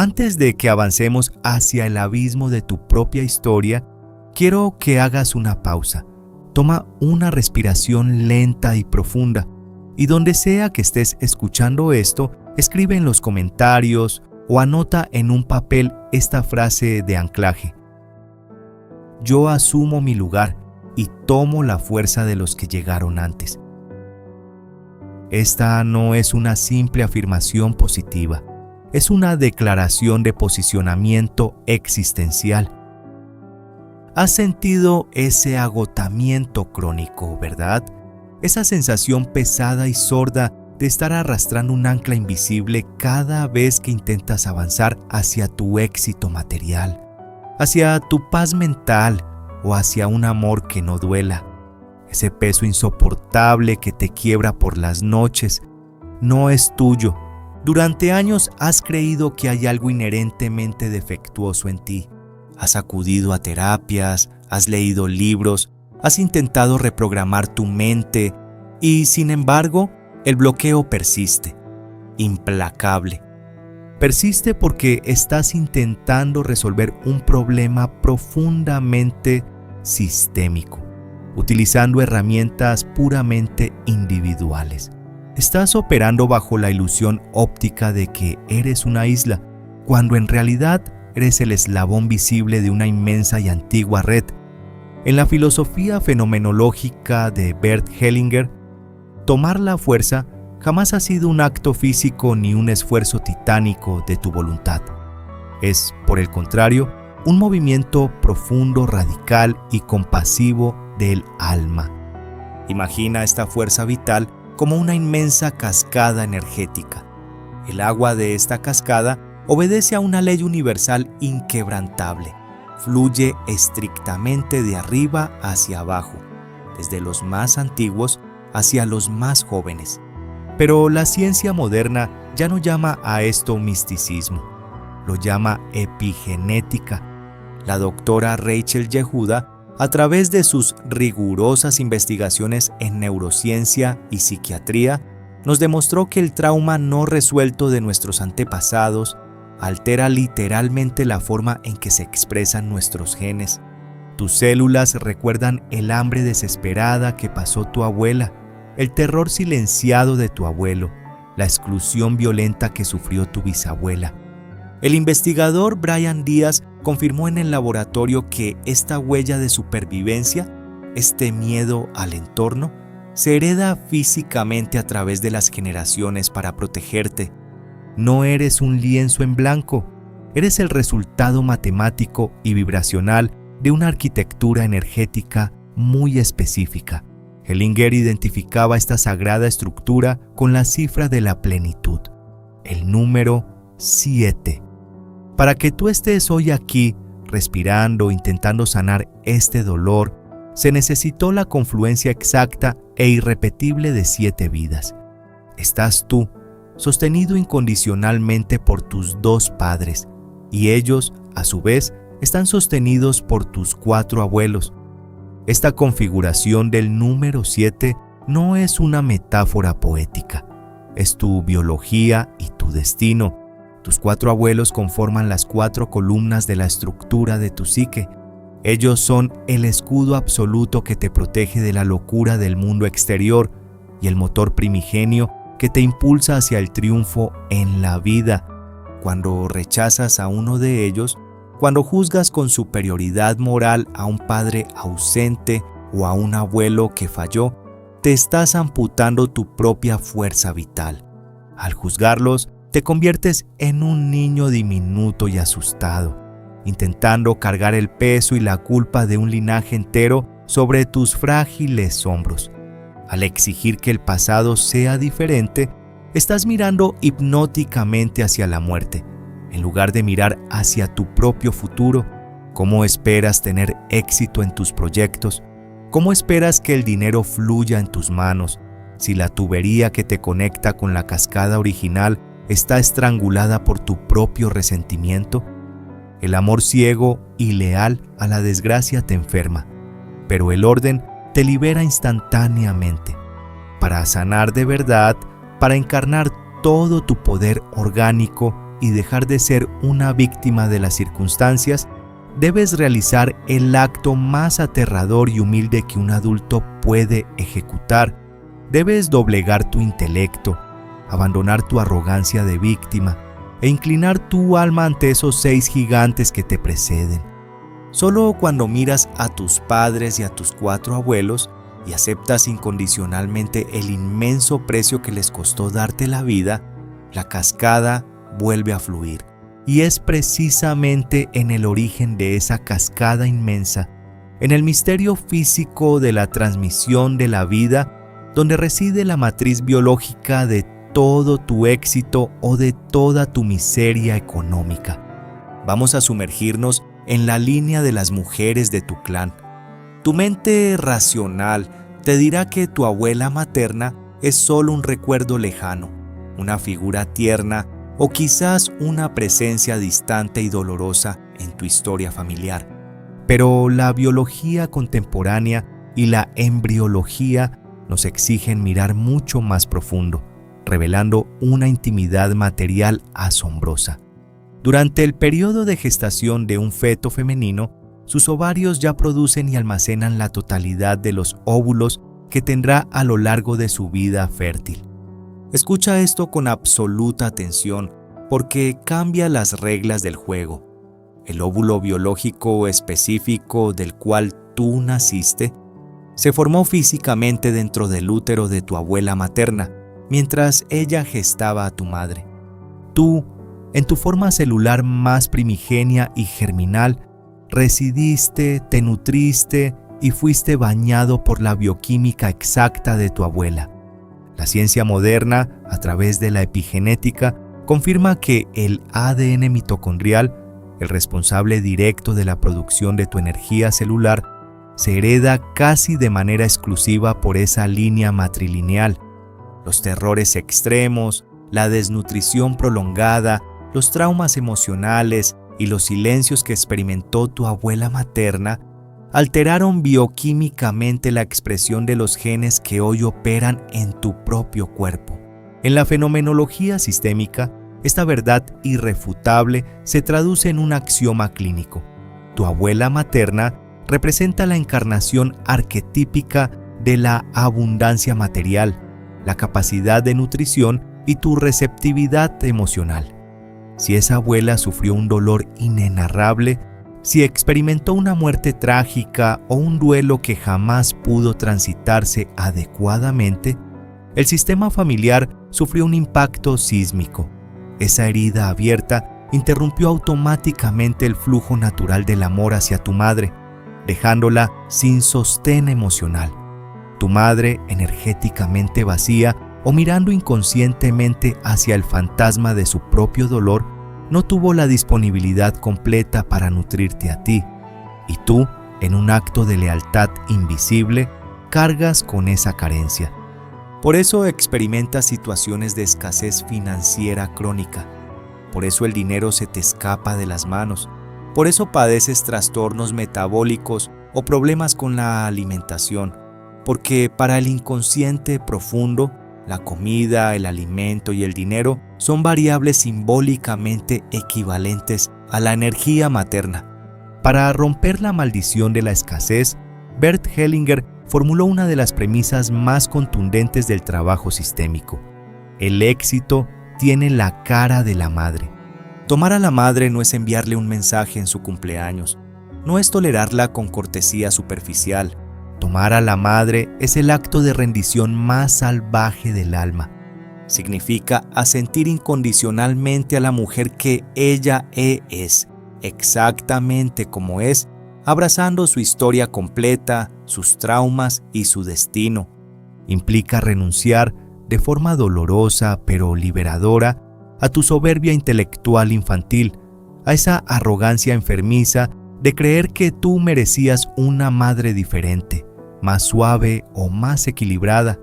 Antes de que avancemos hacia el abismo de tu propia historia, quiero que hagas una pausa. Toma una respiración lenta y profunda, y donde sea que estés escuchando esto, escribe en los comentarios o anota en un papel esta frase de anclaje. Yo asumo mi lugar y tomo la fuerza de los que llegaron antes. Esta no es una simple afirmación positiva, es una declaración de posicionamiento existencial. Has sentido ese agotamiento crónico, ¿verdad? Esa sensación pesada y sorda de estar arrastrando un ancla invisible cada vez que intentas avanzar hacia tu éxito material, hacia tu paz mental o hacia un amor que no duela. Ese peso insoportable que te quiebra por las noches no es tuyo. Durante años has creído que hay algo inherentemente defectuoso en ti. Has acudido a terapias, has leído libros, has intentado reprogramar tu mente y, sin embargo, el bloqueo persiste, implacable. Persiste porque estás intentando resolver un problema profundamente sistémico, utilizando herramientas puramente individuales. Estás operando bajo la ilusión óptica de que eres una isla, cuando en realidad eres el eslabón visible de una inmensa y antigua red. En la filosofía fenomenológica de Bert Hellinger, tomar la fuerza jamás ha sido un acto físico ni un esfuerzo titánico de tu voluntad. Es, por el contrario, un movimiento profundo, radical y compasivo del alma. Imagina esta fuerza vital como una inmensa cascada energética. El agua de esta cascada obedece a una ley universal inquebrantable. Fluye estrictamente de arriba hacia abajo, desde los más antiguos hacia los más jóvenes. Pero la ciencia moderna ya no llama a esto misticismo, lo llama epigenética. La doctora Rachel Yehuda, a través de sus rigurosas investigaciones en neurociencia y psiquiatría, nos demostró que el trauma no resuelto de nuestros antepasados altera literalmente la forma en que se expresan nuestros genes. Tus células recuerdan el hambre desesperada que pasó tu abuela, el terror silenciado de tu abuelo, la exclusión violenta que sufrió tu bisabuela. El investigador Brian Díaz confirmó en el laboratorio que esta huella de supervivencia, este miedo al entorno, se hereda físicamente a través de las generaciones para protegerte. No eres un lienzo en blanco, eres el resultado matemático y vibracional de una arquitectura energética muy específica. Hellinger identificaba esta sagrada estructura con la cifra de la plenitud, el número 7. Para que tú estés hoy aquí, respirando, intentando sanar este dolor, se necesitó la confluencia exacta e irrepetible de 7 vidas. Estás tú, sostenido incondicionalmente por tus 2 padres, y ellos, a su vez, están sostenidos por tus 4 abuelos. Esta configuración del número 7 no es una metáfora poética, es tu biología y tu destino. Tus 4 abuelos conforman las 4 columnas de la estructura de tu psique. Ellos son el escudo absoluto que te protege de la locura del mundo exterior y el motor primigenio que te impulsa hacia el triunfo en la vida. Cuando rechazas a uno de ellos, cuando juzgas con superioridad moral a un padre ausente o a un abuelo que falló, te estás amputando tu propia fuerza vital. Al juzgarlos, te conviertes en un niño diminuto y asustado, intentando cargar el peso y la culpa de un linaje entero sobre tus frágiles hombros. Al exigir que el pasado sea diferente, estás mirando hipnóticamente hacia la muerte, en lugar de mirar hacia tu propio futuro. ¿Cómo esperas tener éxito en tus proyectos? ¿Cómo esperas que el dinero fluya en tus manos si la tubería que te conecta con la cascada original está estrangulada por tu propio resentimiento? El amor ciego y leal a la desgracia te enferma, pero el orden te libera instantáneamente. Para sanar de verdad, para encarnar todo tu poder orgánico, y dejar de ser una víctima de las circunstancias, debes realizar el acto más aterrador y humilde que un adulto puede ejecutar. Debes doblegar tu intelecto, abandonar tu arrogancia de víctima e inclinar tu alma ante esos 6 gigantes que te preceden. Solo cuando miras a tus padres y a tus 4 abuelos y aceptas incondicionalmente el inmenso precio que les costó darte la vida, la cascada vuelve a fluir. Y es precisamente en el origen de esa cascada inmensa, en el misterio físico de la transmisión de la vida, donde reside la matriz biológica de todo tu éxito o de toda tu miseria económica. Vamos a sumergirnos en la línea de las mujeres de tu clan. Tu mente racional te dirá que tu abuela materna es solo un recuerdo lejano, una figura tierna o quizás una presencia distante y dolorosa en tu historia familiar. Pero la biología contemporánea y la embriología nos exigen mirar mucho más profundo, revelando una intimidad material asombrosa. Durante el periodo de gestación de un feto femenino, sus ovarios ya producen y almacenan la totalidad de los óvulos que tendrá a lo largo de su vida fértil. Escucha esto con absoluta atención, porque cambia las reglas del juego. El óvulo biológico específico del cual tú naciste se formó físicamente dentro del útero de tu abuela materna, mientras ella gestaba a tu madre. Tú, en tu forma celular más primigenia y germinal, residiste, te nutriste y fuiste bañado por la bioquímica exacta de tu abuela. La ciencia moderna, a través de la epigenética, confirma que el ADN mitocondrial, el responsable directo de la producción de tu energía celular, se hereda casi de manera exclusiva por esa línea matrilineal. Los terrores extremos, la desnutrición prolongada, los traumas emocionales y los silencios que experimentó tu abuela materna alteraron bioquímicamente la expresión de los genes que hoy operan en tu propio cuerpo. En la fenomenología sistémica, esta verdad irrefutable se traduce en un axioma clínico. Tu abuela materna representa la encarnación arquetípica de la abundancia material, la capacidad de nutrición y tu receptividad emocional. Si esa abuela sufrió un dolor inenarrable, si experimentó una muerte trágica o un duelo que jamás pudo transitarse adecuadamente, el sistema familiar sufrió un impacto sísmico. Esa herida abierta interrumpió automáticamente el flujo natural del amor hacia tu madre, dejándola sin sostén emocional. Tu madre, energéticamente vacía o mirando inconscientemente hacia el fantasma de su propio dolor, no tuvo la disponibilidad completa para nutrirte a ti, y tú, en un acto de lealtad invisible, cargas con esa carencia. Por eso experimentas situaciones de escasez financiera crónica. Por eso el dinero se te escapa de las manos. Por eso padeces trastornos metabólicos o problemas con la alimentación. Porque para el inconsciente profundo, la comida, el alimento y el dinero son variables simbólicamente equivalentes a la energía materna. Para romper la maldición de la escasez, Bert Hellinger formuló una de las premisas más contundentes del trabajo sistémico. El éxito tiene la cara de la madre. Tomar a la madre no es enviarle un mensaje en su cumpleaños, no es tolerarla con cortesía superficial. Tomar a la madre es el acto de rendición más salvaje del alma. Significa asentir incondicionalmente a la mujer que ella es, exactamente como es, abrazando su historia completa, sus traumas y su destino. Implica renunciar de forma dolorosa pero liberadora a tu soberbia intelectual infantil, a esa arrogancia enfermiza de creer que tú merecías una madre diferente, más suave o más equilibrada.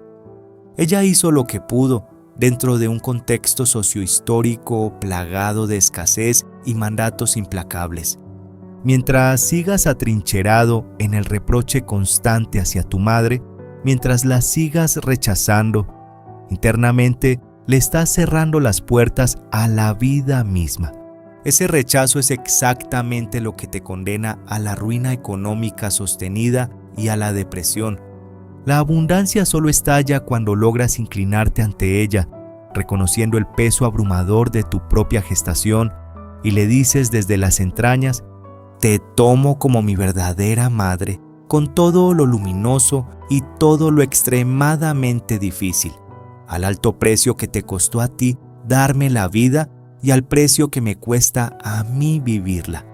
Ella hizo lo que pudo dentro de un contexto sociohistórico plagado de escasez y mandatos implacables. Mientras sigas atrincherado en el reproche constante hacia tu madre, mientras la sigas rechazando, internamente le estás cerrando las puertas a la vida misma. Ese rechazo es exactamente lo que te condena a la ruina económica sostenida y a la depresión. La abundancia solo estalla cuando logras inclinarte ante ella, reconociendo el peso abrumador de tu propia gestación, y le dices desde las entrañas: te tomo como mi verdadera madre, con todo lo luminoso y todo lo extremadamente difícil, al alto precio que te costó a ti darme la vida y al precio que me cuesta a mí vivirla.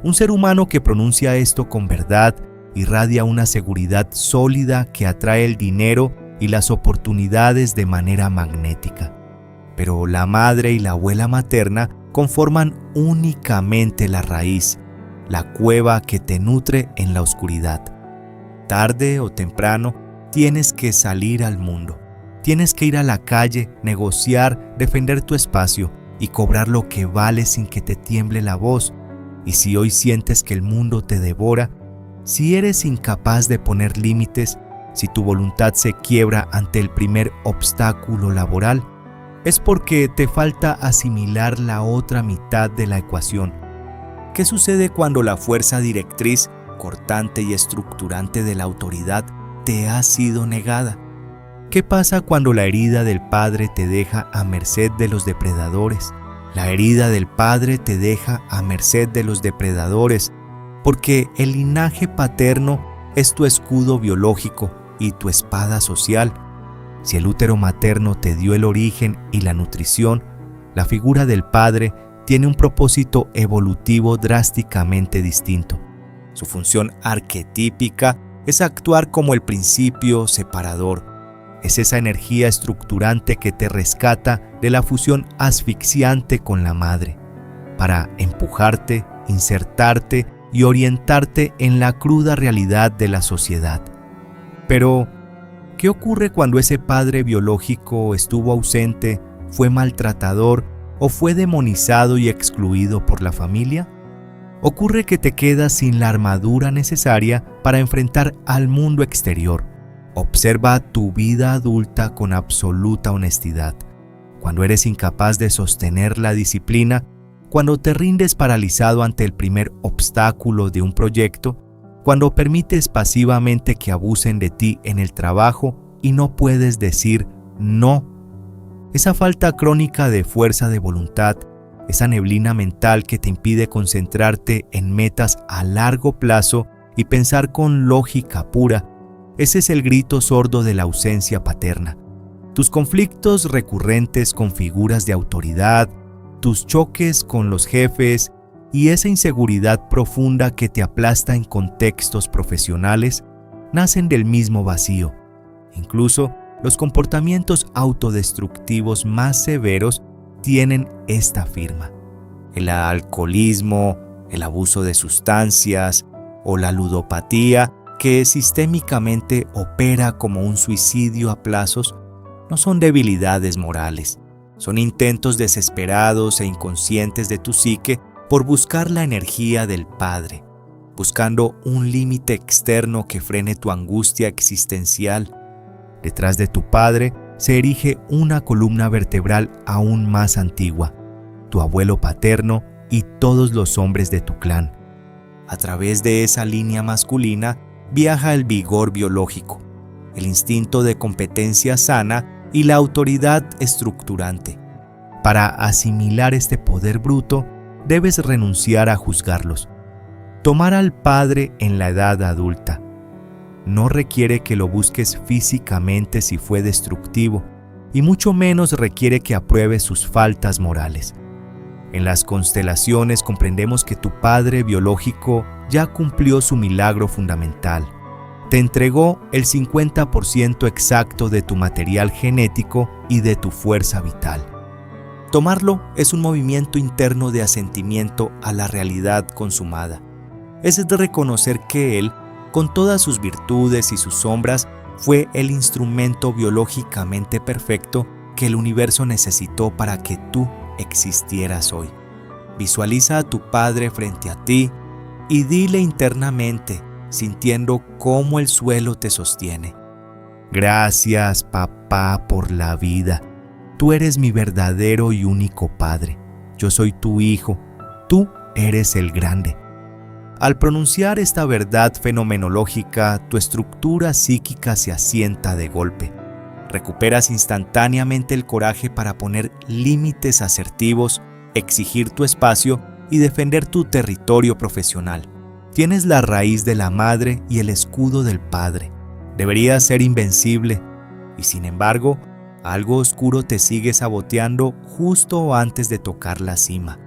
Un ser humano que pronuncia esto con verdad irradia una seguridad sólida que atrae el dinero y las oportunidades de manera magnética. Pero la madre y la abuela materna conforman únicamente la raíz, la cueva que te nutre en la oscuridad. Tarde o temprano tienes que salir al mundo. Tienes que ir a la calle, negociar, defender tu espacio y cobrar lo que vale sin que te tiemble la voz. Y si hoy sientes que el mundo te devora, si eres incapaz de poner límites, si tu voluntad se quiebra ante el primer obstáculo laboral, es porque te falta asimilar la otra mitad de la ecuación. ¿Qué sucede cuando la fuerza directriz, cortante y estructurante de la autoridad te ha sido negada? ¿Qué pasa cuando la herida del padre te deja a merced de los depredadores? La herida del padre te deja a merced de los depredadores, porque el linaje paterno es tu escudo biológico y tu espada social. Si el útero materno te dio el origen y la nutrición, la figura del padre tiene un propósito evolutivo drásticamente distinto. Su función arquetípica es actuar como el principio separador. Es esa energía estructurante que te rescata de la fusión asfixiante con la madre, para empujarte, insertarte y orientarte en la cruda realidad de la sociedad. Pero, ¿qué ocurre cuando ese padre biológico estuvo ausente, fue maltratador o fue demonizado y excluido por la familia? Ocurre que te quedas sin la armadura necesaria para enfrentar al mundo exterior. Observa tu vida adulta con absoluta honestidad. Cuando eres incapaz de sostener la disciplina, cuando te rindes paralizado ante el primer obstáculo de un proyecto, cuando permites pasivamente que abusen de ti en el trabajo y no puedes decir no. Esa falta crónica de fuerza de voluntad, esa neblina mental que te impide concentrarte en metas a largo plazo y pensar con lógica pura, ese es el grito sordo de la ausencia paterna. Tus conflictos recurrentes con figuras de autoridad, tus choques con los jefes y esa inseguridad profunda que te aplasta en contextos profesionales nacen del mismo vacío. Incluso los comportamientos autodestructivos más severos tienen esta firma. El alcoholismo, el abuso de sustancias o la ludopatía, que sistémicamente opera como un suicidio a plazos, no son debilidades morales, son intentos desesperados e inconscientes de tu psique por buscar la energía del Padre, buscando un límite externo que frene tu angustia existencial. Detrás de tu Padre se erige una columna vertebral aún más antigua, tu abuelo paterno y todos los hombres de tu clan. A través de esa línea masculina viaja el vigor biológico, el instinto de competencia sana y la autoridad estructurante. Para asimilar este poder bruto, debes renunciar a juzgarlos. Tomar al padre en la edad adulta no requiere que lo busques físicamente si fue destructivo, y mucho menos requiere que apruebes sus faltas morales. En las constelaciones comprendemos que tu padre biológico ya cumplió su milagro fundamental. Te entregó el 50% exacto de tu material genético y de tu fuerza vital. Tomarlo es un movimiento interno de asentimiento a la realidad consumada. Es de reconocer que Él, con todas sus virtudes y sus sombras, fue el instrumento biológicamente perfecto que el universo necesitó para que tú existieras hoy. Visualiza a tu Padre frente a ti y dile internamente, sintiendo cómo el suelo te sostiene: gracias, papá, por la vida. Tú eres mi verdadero y único Padre. Yo soy tu hijo. Tú eres el grande. Al pronunciar esta verdad fenomenológica, tu estructura psíquica se asienta de golpe. Recuperas instantáneamente el coraje para poner límites asertivos, exigir tu espacio y defender tu territorio profesional. Tienes la raíz de la madre y el escudo del padre. Deberías ser invencible y, sin embargo, algo oscuro te sigue saboteando justo antes de tocar la cima.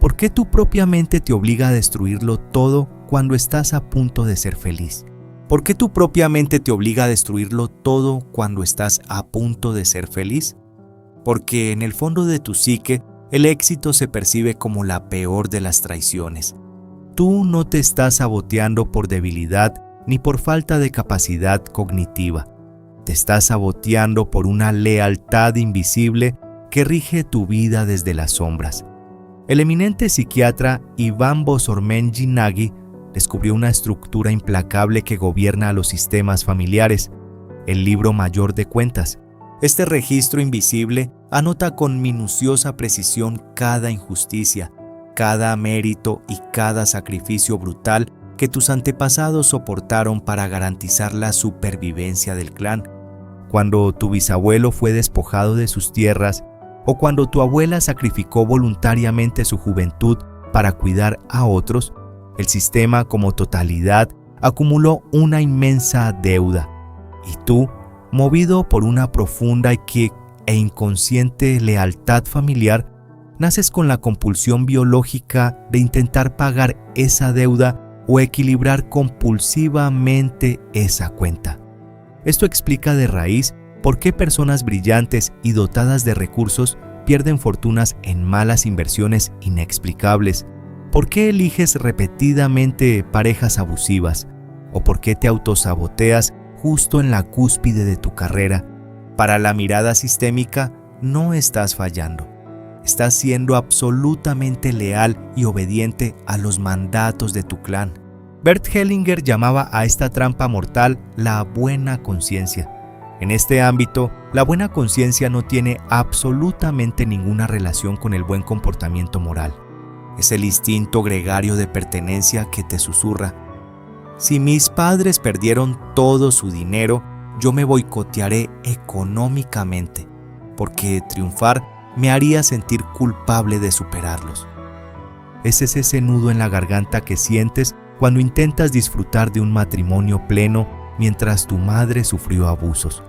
¿Por qué tu propia mente te obliga a destruirlo todo cuando estás a punto de ser feliz? ¿Por qué tu propia mente te obliga a destruirlo todo cuando estás a punto de ser feliz? Porque en el fondo de tu psique, el éxito se percibe como la peor de las traiciones. Tú no te estás saboteando por debilidad ni por falta de capacidad cognitiva. Te estás saboteando por una lealtad invisible que rige tu vida desde las sombras. El eminente psiquiatra Iván Bosormen-Yinagi descubrió una estructura implacable que gobierna a los sistemas familiares, el libro mayor de cuentas. Este registro invisible anota con minuciosa precisión cada injusticia, cada mérito y cada sacrificio brutal que tus antepasados soportaron para garantizar la supervivencia del clan. Cuando tu bisabuelo fue despojado de sus tierras, o cuando tu abuela sacrificó voluntariamente su juventud para cuidar a otros, el sistema como totalidad acumuló una inmensa deuda. Y tú, movido por una profunda e inconsciente lealtad familiar, naces con la compulsión biológica de intentar pagar esa deuda o equilibrar compulsivamente esa cuenta. Esto explica de raíz por qué personas brillantes y dotadas de recursos pierden fortunas en malas inversiones inexplicables, por qué eliges repetidamente parejas abusivas, o por qué te autosaboteas justo en la cúspide de tu carrera. Para la mirada sistémica, no estás fallando. Estás siendo absolutamente leal y obediente a los mandatos de tu clan. Bert Hellinger llamaba a esta trampa mortal la buena conciencia. En este ámbito, la buena conciencia no tiene absolutamente ninguna relación con el buen comportamiento moral. Es el instinto gregario de pertenencia que te susurra: si mis padres perdieron todo su dinero, yo me boicotearé económicamente, porque triunfar me haría sentir culpable de superarlos. Ese es ese nudo en la garganta que sientes cuando intentas disfrutar de un matrimonio pleno mientras tu madre sufrió abusos.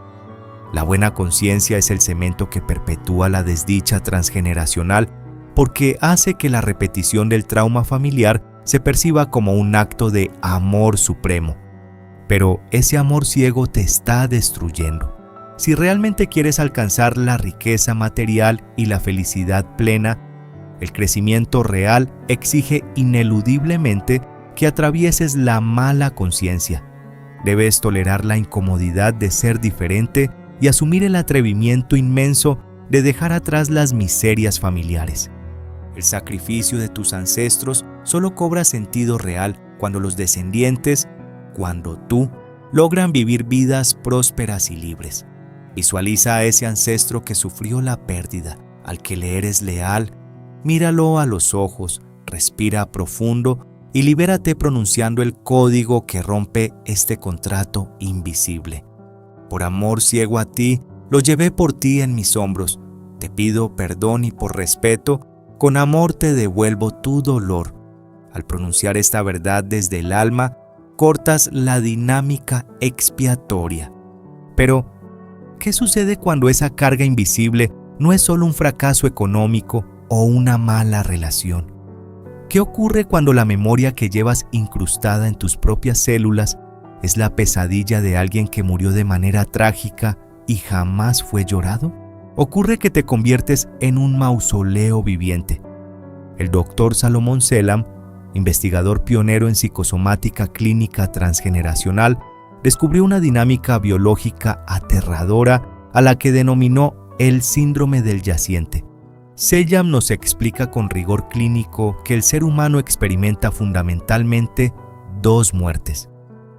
La buena conciencia es el cemento que perpetúa la desdicha transgeneracional porque hace que la repetición del trauma familiar se perciba como un acto de amor supremo. Pero ese amor ciego te está destruyendo. Si realmente quieres alcanzar la riqueza material y la felicidad plena, el crecimiento real exige ineludiblemente que atravieses la mala conciencia. Debes tolerar la incomodidad de ser diferente y asumir el atrevimiento inmenso de dejar atrás las miserias familiares. El sacrificio de tus ancestros solo cobra sentido real cuando los descendientes, cuando tú, logran vivir vidas prósperas y libres. Visualiza a ese ancestro que sufrió la pérdida, al que le eres leal, míralo a los ojos, respira profundo y libérate pronunciando el código que rompe este contrato invisible. Por amor ciego a ti, lo llevé por ti en mis hombros. Te pido perdón y por respeto, con amor te devuelvo tu dolor. Al pronunciar esta verdad desde el alma, cortas la dinámica expiatoria. Pero, ¿qué sucede cuando esa carga invisible no es solo un fracaso económico o una mala relación? ¿Qué ocurre cuando la memoria que llevas incrustada en tus propias células es la pesadilla de alguien que murió de manera trágica y jamás fue llorado? Ocurre que te conviertes en un mausoleo viviente. El doctor Salomón Selam, investigador pionero en psicosomática clínica transgeneracional, descubrió una dinámica biológica aterradora a la que denominó el síndrome del yaciente. Selam nos explica con rigor clínico que el ser humano experimenta fundamentalmente dos muertes.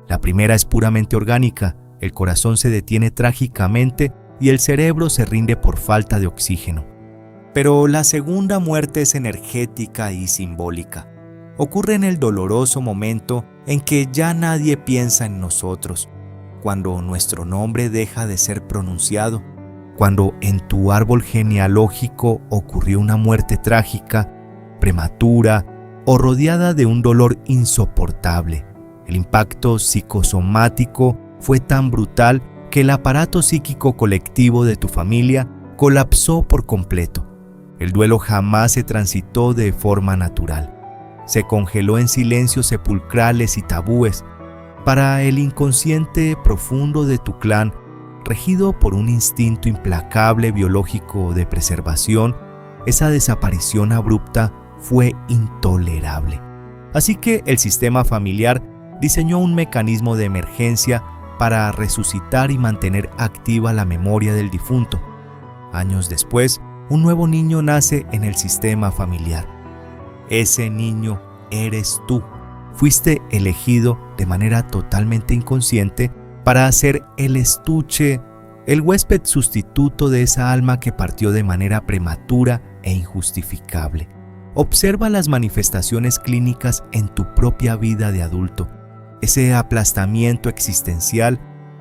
La primera es puramente orgánica, el corazón se detiene trágicamente y el cerebro se rinde por falta de oxígeno. Pero la segunda muerte es energética y simbólica. Ocurre en el doloroso momento en que ya nadie piensa en nosotros, cuando nuestro nombre deja de ser pronunciado, cuando en tu árbol genealógico ocurrió una muerte trágica, prematura o rodeada de un dolor insoportable. El impacto psicosomático fue tan brutal que el aparato psíquico colectivo de tu familia colapsó por completo. El duelo jamás se transitó de forma natural. Se congeló en silencios sepulcrales y tabúes. Para el inconsciente profundo de tu clan, regido por un instinto implacable biológico de preservación, esa desaparición abrupta fue intolerable. Así que el sistema familiar diseñó un mecanismo de emergencia para resucitar y mantener activa la memoria del difunto. Años después, un nuevo niño nace en el sistema familiar. Ese niño eres tú. Fuiste elegido de manera totalmente inconsciente para ser el estuche, el huésped sustituto de esa alma que partió de manera prematura e injustificable. Observa las manifestaciones clínicas en tu propia vida de adulto. Ese aplastamiento existencial,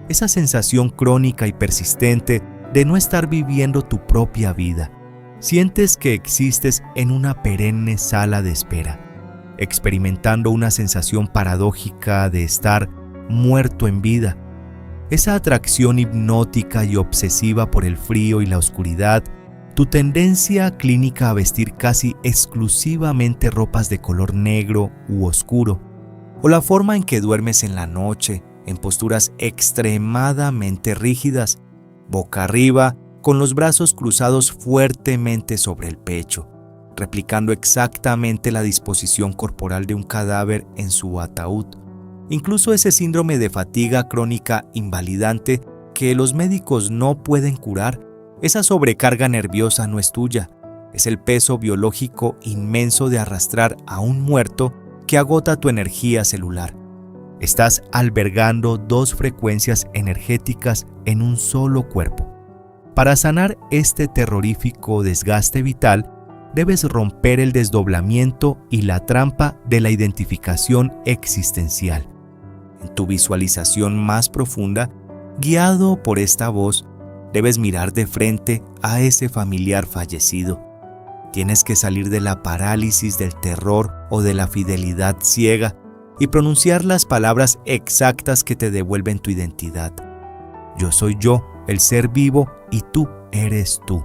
esa sensación crónica y persistente de no estar viviendo tu propia vida. Sientes que existes en una perenne sala de espera, experimentando una sensación paradójica de estar muerto en vida. Esa atracción hipnótica y obsesiva por el frío y la oscuridad, tu tendencia clínica a vestir casi exclusivamente ropas de color negro u oscuro, o la forma en que duermes en la noche, en posturas extremadamente rígidas, boca arriba, con los brazos cruzados fuertemente sobre el pecho, replicando exactamente la disposición corporal de un cadáver en su ataúd. Incluso ese síndrome de fatiga crónica invalidante que los médicos no pueden curar, esa sobrecarga nerviosa no es tuya, es el peso biológico inmenso de arrastrar a un muerto que agota tu energía celular. Estás albergando dos frecuencias energéticas en un solo cuerpo. Para sanar este terrorífico desgaste vital, debes romper el desdoblamiento y la trampa de la identificación existencial. En tu visualización más profunda, guiado por esta voz, debes mirar de frente a ese familiar fallecido. Tienes que salir de la parálisis del terror o de la fidelidad ciega y pronunciar las palabras exactas que te devuelven tu identidad. Yo soy yo, el ser vivo, y tú eres tú.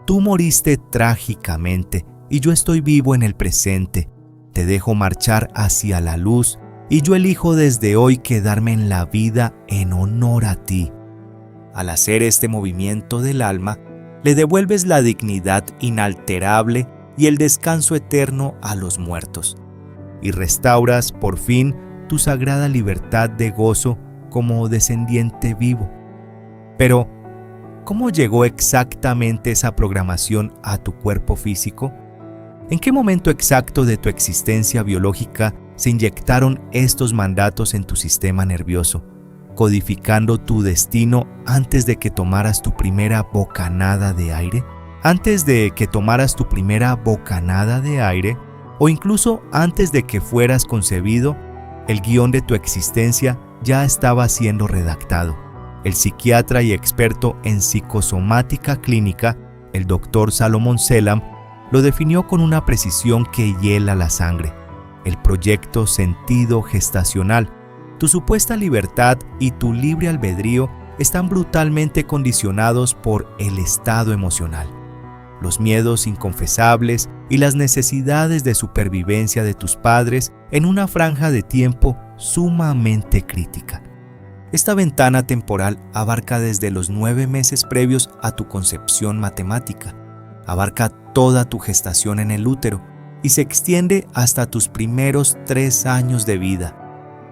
Tú moriste trágicamente y yo estoy vivo en el presente. Te dejo marchar hacia la luz y yo elijo desde hoy quedarme en la vida en honor a ti. Al hacer este movimiento del alma, le devuelves la dignidad inalterable y el descanso eterno a los muertos, y restauras por fin tu sagrada libertad de gozo como descendiente vivo. Pero, ¿cómo llegó exactamente esa programación a tu cuerpo físico? ¿En qué momento exacto de tu existencia biológica se inyectaron estos mandatos en tu sistema nervioso, codificando tu destino antes de que tomaras tu primera bocanada de aire? Antes de que tomaras tu primera bocanada de aire, o incluso antes de que fueras concebido, el guión de tu existencia ya estaba siendo redactado. El psiquiatra y experto en psicosomática clínica, el Dr. Salomón Selam, lo definió con una precisión que hiela la sangre. El proyecto sentido gestacional, tu supuesta libertad y tu libre albedrío están brutalmente condicionados por el estado emocional, los miedos inconfesables y las necesidades de supervivencia de tus padres en una franja de tiempo sumamente crítica. Esta ventana temporal abarca desde los 9 meses previos a tu concepción matemática, abarca toda tu gestación en el útero y se extiende hasta tus primeros 3 años de vida.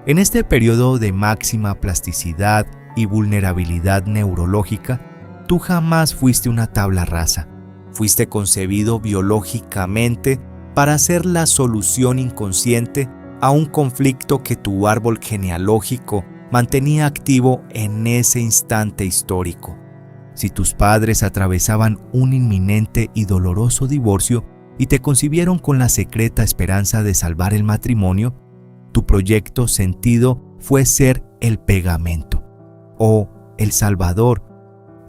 En este periodo de máxima plasticidad y vulnerabilidad neurológica, tú jamás fuiste una tabla rasa. Fuiste concebido biológicamente para ser la solución inconsciente a un conflicto que tu árbol genealógico mantenía activo en ese instante histórico. Si tus padres atravesaban un inminente y doloroso divorcio y te concibieron con la secreta esperanza de salvar el matrimonio, tu proyecto sentido fue ser el pegamento o el salvador.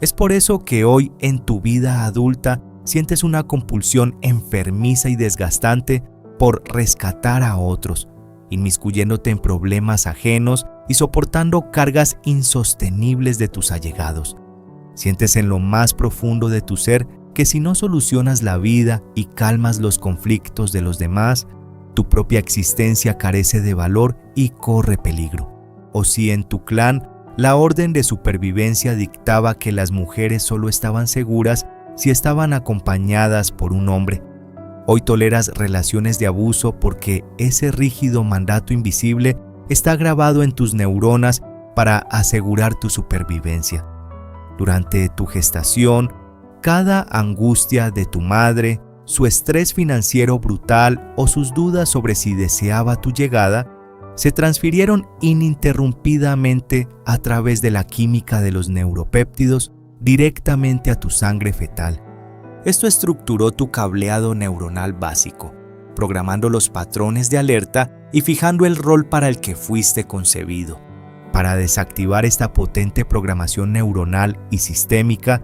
Es por eso que hoy en tu vida adulta sientes una compulsión enfermiza y desgastante por rescatar a otros, inmiscuyéndote en problemas ajenos y soportando cargas insostenibles de tus allegados. Sientes en lo más profundo de tu ser que si no solucionas la vida y calmas los conflictos de los demás, tu propia existencia carece de valor y corre peligro. O si en tu clan la orden de supervivencia dictaba que las mujeres solo estaban seguras si estaban acompañadas por un hombre. Hoy toleras relaciones de abuso porque ese rígido mandato invisible está grabado en tus neuronas para asegurar tu supervivencia. Durante tu gestación, cada angustia de tu madre, su estrés financiero brutal o sus dudas sobre si deseaba tu llegada, se transfirieron ininterrumpidamente a través de la química de los neuropéptidos directamente a tu sangre fetal. Esto estructuró tu cableado neuronal básico, programando los patrones de alerta y fijando el rol para el que fuiste concebido. Para desactivar esta potente programación neuronal y sistémica,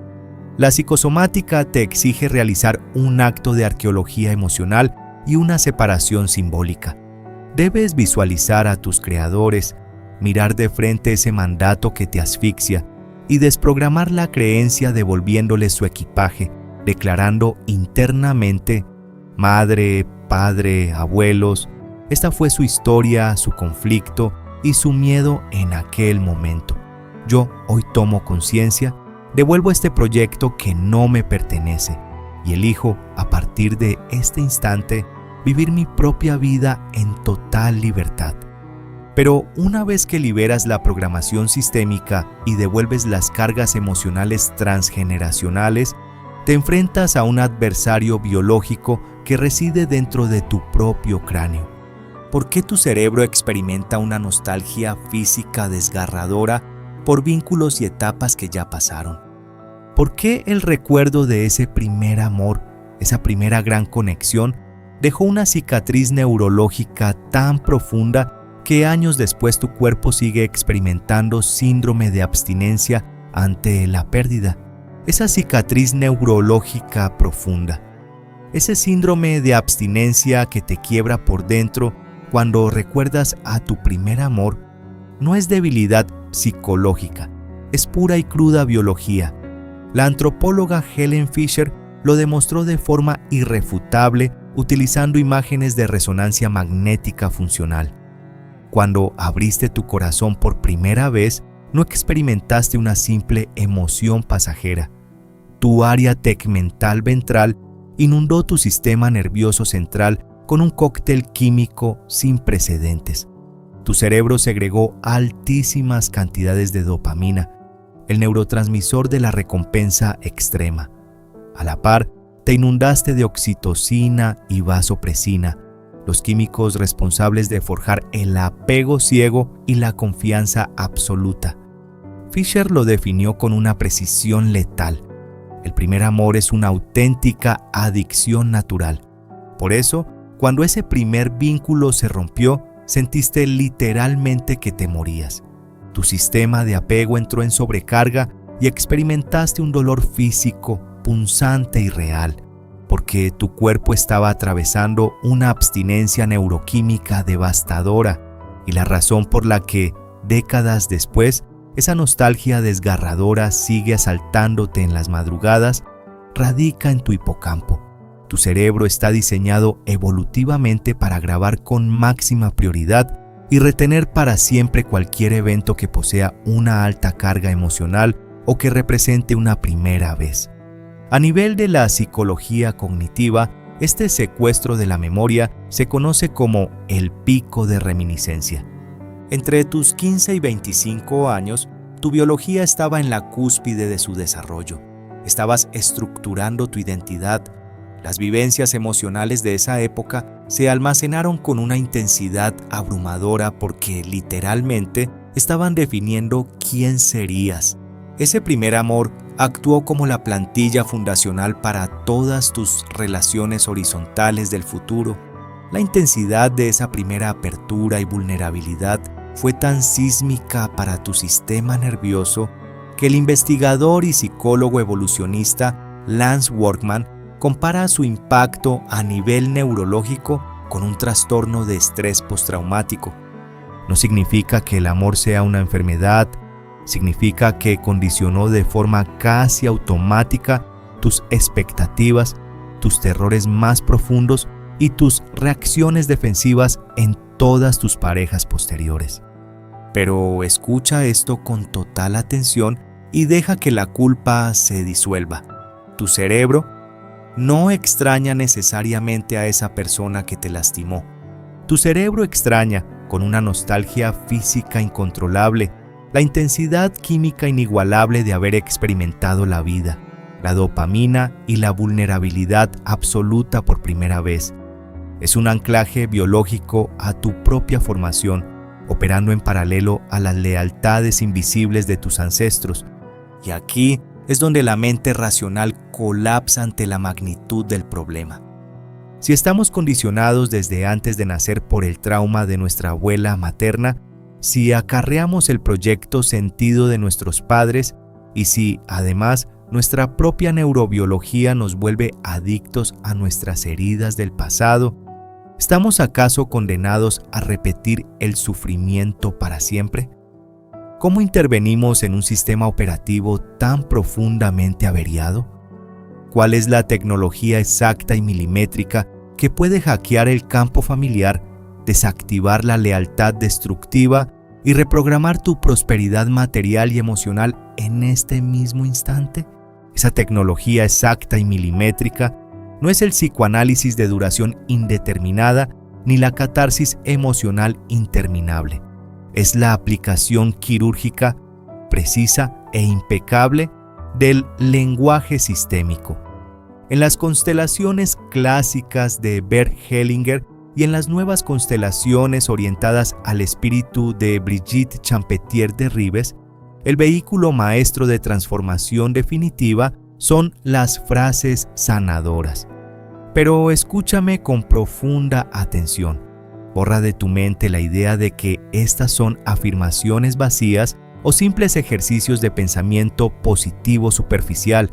la psicosomática te exige realizar un acto de arqueología emocional y una separación simbólica. Debes visualizar a tus creadores, mirar de frente ese mandato que te asfixia y desprogramar la creencia devolviéndoles su equipaje, declarando internamente: madre, padre, abuelos, esta fue su historia, su conflicto y su miedo en aquel momento. Yo hoy tomo conciencia, devuelvo este proyecto que no me pertenece y elijo, a partir de este instante, vivir mi propia vida en total libertad. Pero una vez que liberas la programación sistémica y devuelves las cargas emocionales transgeneracionales, te enfrentas a un adversario biológico que reside dentro de tu propio cráneo. ¿Por qué tu cerebro experimenta una nostalgia física desgarradora por vínculos y etapas que ya pasaron? ¿Por qué el recuerdo de ese primer amor, esa primera gran conexión, dejó una cicatriz neurológica tan profunda que años después tu cuerpo sigue experimentando síndrome de abstinencia ante la pérdida? Esa cicatriz neurológica profunda, ese síndrome de abstinencia que te quiebra por dentro cuando recuerdas a tu primer amor, no es debilidad psicológica, es pura y cruda biología. La antropóloga Helen Fisher lo demostró de forma irrefutable utilizando imágenes de resonancia magnética funcional. Cuando abriste tu corazón por primera vez, no experimentaste una simple emoción pasajera. Tu área tegmental ventral inundó tu sistema nervioso central con un cóctel químico sin precedentes. Tu cerebro segregó altísimas cantidades de dopamina, el neurotransmisor de la recompensa extrema. A la par, te inundaste de oxitocina y vasopresina, los químicos responsables de forjar el apego ciego y la confianza absoluta. Fisher lo definió con una precisión letal. El primer amor es una auténtica adicción natural. Por eso, cuando ese primer vínculo se rompió, sentiste literalmente que te morías. Tu sistema de apego entró en sobrecarga y experimentaste un dolor físico punzante y real, porque tu cuerpo estaba atravesando una abstinencia neuroquímica devastadora, y la razón por la que, décadas después, esa nostalgia desgarradora sigue asaltándote en las madrugadas, radica en tu hipocampo. Tu cerebro está diseñado evolutivamente para grabar con máxima prioridad y retener para siempre cualquier evento que posea una alta carga emocional o que represente una primera vez. A nivel de la psicología cognitiva, este secuestro de la memoria se conoce como el pico de reminiscencia. Entre tus 15 y 25 años, tu biología estaba en la cúspide de su desarrollo. Estabas estructurando tu identidad. Las vivencias emocionales de esa época se almacenaron con una intensidad abrumadora porque literalmente estaban definiendo quién serías. Ese primer amor actuó como la plantilla fundacional para todas tus relaciones horizontales del futuro. La intensidad de esa primera apertura y vulnerabilidad fue tan sísmica para tu sistema nervioso que el investigador y psicólogo evolucionista Lance Workman compara su impacto a nivel neurológico con un trastorno de estrés postraumático. No significa que el amor sea una enfermedad, significa que condicionó de forma casi automática tus expectativas, tus terrores más profundos y tus reacciones defensivas en todas tus parejas posteriores. Pero escucha esto con total atención y deja que la culpa se disuelva. Tu cerebro no extraña necesariamente a esa persona que te lastimó. Tu cerebro extraña, con una nostalgia física incontrolable, la intensidad química inigualable de haber experimentado la vida, la dopamina y la vulnerabilidad absoluta por primera vez. Es un anclaje biológico a tu propia formación, operando en paralelo a las lealtades invisibles de tus ancestros. Y aquí es donde la mente racional colapsa ante la magnitud del problema. Si estamos condicionados desde antes de nacer por el trauma de nuestra abuela materna, si acarreamos el proyecto sentido de nuestros padres y si, además, nuestra propia neurobiología nos vuelve adictos a nuestras heridas del pasado, ¿estamos acaso condenados a repetir el sufrimiento para siempre? ¿Cómo intervenimos en un sistema operativo tan profundamente averiado? ¿Cuál es la tecnología exacta y milimétrica que puede hackear el campo familiar, desactivar la lealtad destructiva y reprogramar tu prosperidad material y emocional en este mismo instante? Esa tecnología exacta y milimétrica no es el psicoanálisis de duración indeterminada ni la catarsis emocional interminable. Es la aplicación quirúrgica, precisa e impecable del lenguaje sistémico. En las constelaciones clásicas de Bert Hellinger y en las nuevas constelaciones orientadas al espíritu de Brigitte Champetier de Ribes, el vehículo maestro de transformación definitiva son las frases sanadoras. Pero escúchame con profunda atención. Borra de tu mente la idea de que estas son afirmaciones vacías o simples ejercicios de pensamiento positivo superficial.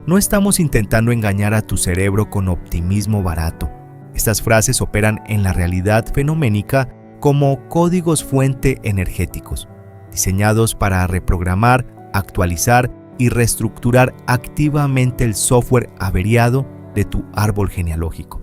No estamos intentando engañar a tu cerebro con optimismo barato. Estas frases operan en la realidad fenoménica como códigos fuente energéticos, diseñados para reprogramar, actualizar y reestructurar activamente el software averiado de tu árbol genealógico.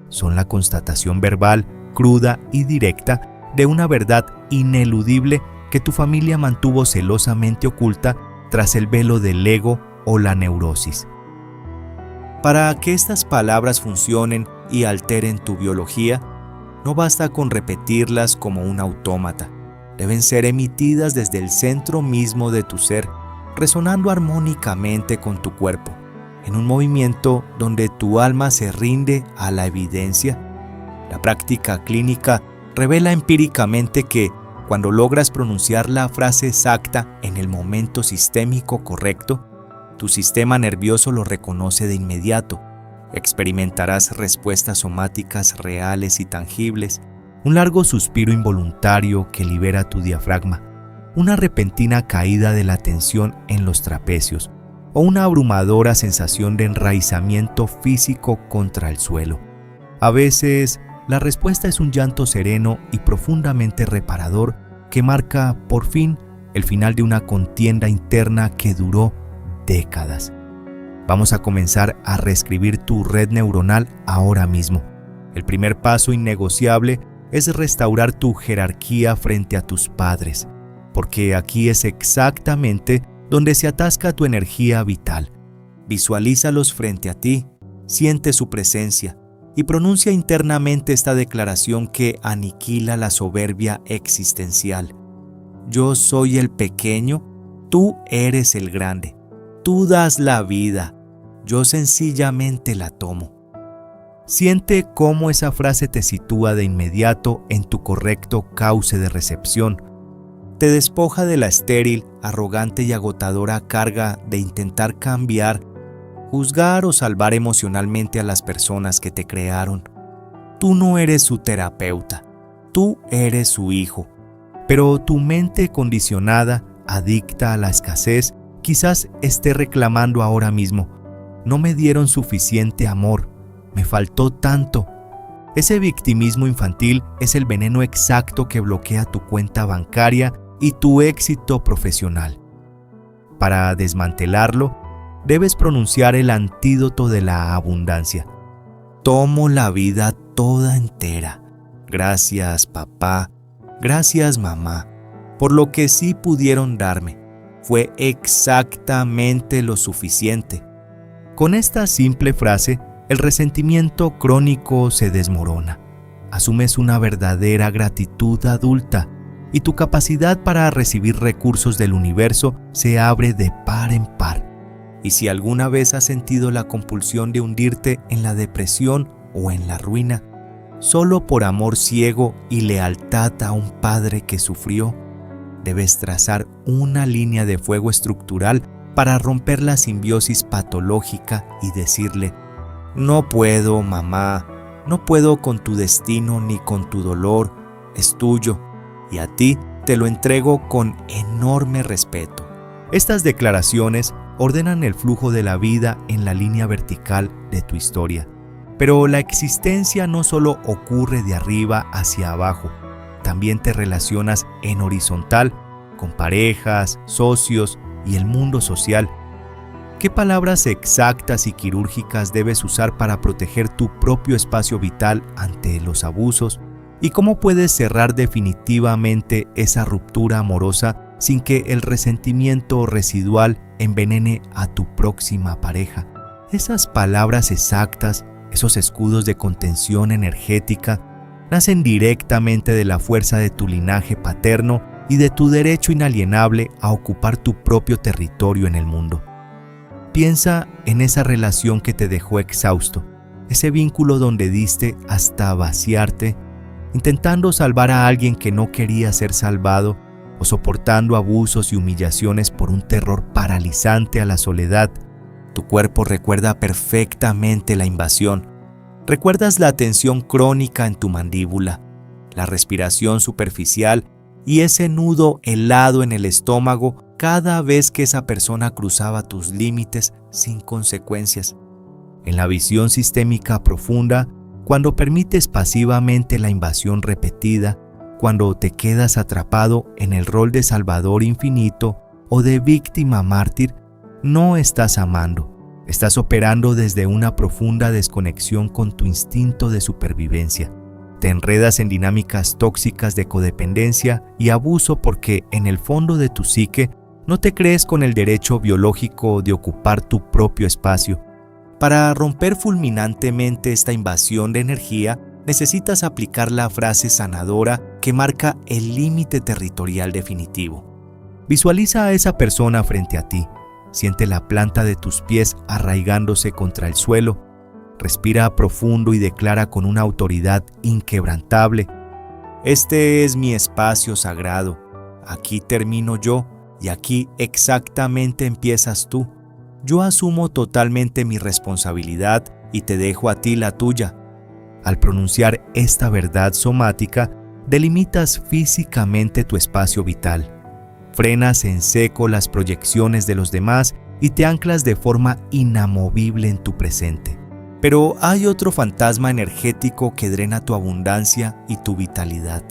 Son la constatación verbal, cruda y directa de una verdad ineludible que tu familia mantuvo celosamente oculta tras el velo del ego o la neurosis. Para que estas palabras funcionen y alteren tu biología, no basta con repetirlas como un autómata. Deben ser emitidas desde el centro mismo de tu ser, resonando armónicamente con tu cuerpo, en un movimiento donde tu alma se rinde a la evidencia. La práctica clínica revela empíricamente que cuando logras pronunciar la frase exacta en el momento sistémico correcto, tu sistema nervioso lo reconoce de inmediato. Experimentarás respuestas somáticas reales y tangibles, un largo suspiro involuntario que libera tu diafragma, una repentina caída de la tensión en los trapecios o una abrumadora sensación de enraizamiento físico contra el suelo. A veces, la respuesta es un llanto sereno y profundamente reparador que marca, por fin, el final de una contienda interna que duró décadas. Vamos a comenzar a reescribir tu red neuronal ahora mismo. El primer paso innegociable es restaurar tu jerarquía frente a tus padres, porque aquí es exactamente donde se atasca tu energía vital. Visualízalos frente a ti, siente su presencia y pronuncia internamente esta declaración que aniquila la soberbia existencial. Yo soy el pequeño, tú eres el grande. Tú das la vida, yo sencillamente la tomo. Siente cómo esa frase te sitúa de inmediato en tu correcto cauce de recepción. Te despoja de la estéril, arrogante y agotadora carga de intentar cambiar, juzgar o salvar emocionalmente a las personas que te crearon. Tú no eres su terapeuta, tú eres su hijo, pero tu mente condicionada, adicta a la escasez, quizás esté reclamando ahora mismo: no me dieron suficiente amor, me faltó tanto. Ese victimismo infantil es el veneno exacto que bloquea tu cuenta bancaria y tu éxito profesional. Para desmantelarlo, debes pronunciar el antídoto de la abundancia. Tomo la vida toda entera. Gracias, papá. Gracias, mamá, por lo que sí pudieron darme. Fue exactamente lo suficiente. Con esta simple frase, el resentimiento crónico se desmorona. Asumes una verdadera gratitud adulta y tu capacidad para recibir recursos del universo se abre de par en par. Y si alguna vez has sentido la compulsión de hundirte en la depresión o en la ruina, solo por amor ciego y lealtad a un padre que sufrió, debes trazar una línea de fuego estructural para romper la simbiosis patológica y decirle: no puedo, mamá, no puedo con tu destino ni con tu dolor, es tuyo, y a ti te lo entrego con enorme respeto. Estas declaraciones ordenan el flujo de la vida en la línea vertical de tu historia. Pero la existencia no solo ocurre de arriba hacia abajo, también te relacionas en horizontal con parejas, socios y el mundo social. ¿Qué palabras exactas y quirúrgicas debes usar para proteger tu propio espacio vital ante los abusos? ¿Y cómo puedes cerrar definitivamente esa ruptura amorosa sin que el resentimiento residual envenene a tu próxima pareja? Esas palabras exactas, esos escudos de contención energética, nacen directamente de la fuerza de tu linaje paterno y de tu derecho inalienable a ocupar tu propio territorio en el mundo. Piensa en esa relación que te dejó exhausto, ese vínculo donde diste hasta vaciarte, intentando salvar a alguien que no quería ser salvado o soportando abusos y humillaciones por un terror paralizante a la soledad. Tu cuerpo recuerda perfectamente la invasión. Recuerdas la tensión crónica en tu mandíbula, la respiración superficial y ese nudo helado en el estómago cada vez que esa persona cruzaba tus límites sin consecuencias. En la visión sistémica profunda, cuando permites pasivamente la invasión repetida, cuando te quedas atrapado en el rol de salvador infinito o de víctima mártir, no estás amando, estás operando desde una profunda desconexión con tu instinto de supervivencia. Te enredas en dinámicas tóxicas de codependencia y abuso porque en el fondo de tu psique no te crees con el derecho biológico de ocupar tu propio espacio. Para romper fulminantemente esta invasión de energía, necesitas aplicar la frase sanadora que marca el límite territorial definitivo. Visualiza a esa persona frente a ti. Siente la planta de tus pies arraigándose contra el suelo. Respira profundo y declara con una autoridad inquebrantable: este es mi espacio sagrado. Aquí termino yo y aquí exactamente empiezas tú. Yo asumo totalmente mi responsabilidad y te dejo a ti la tuya. Al pronunciar esta verdad somática, delimitas físicamente tu espacio vital. Frenas en seco las proyecciones de los demás y te anclas de forma inamovible en tu presente. Pero hay otro fantasma energético que drena tu abundancia y tu vitalidad: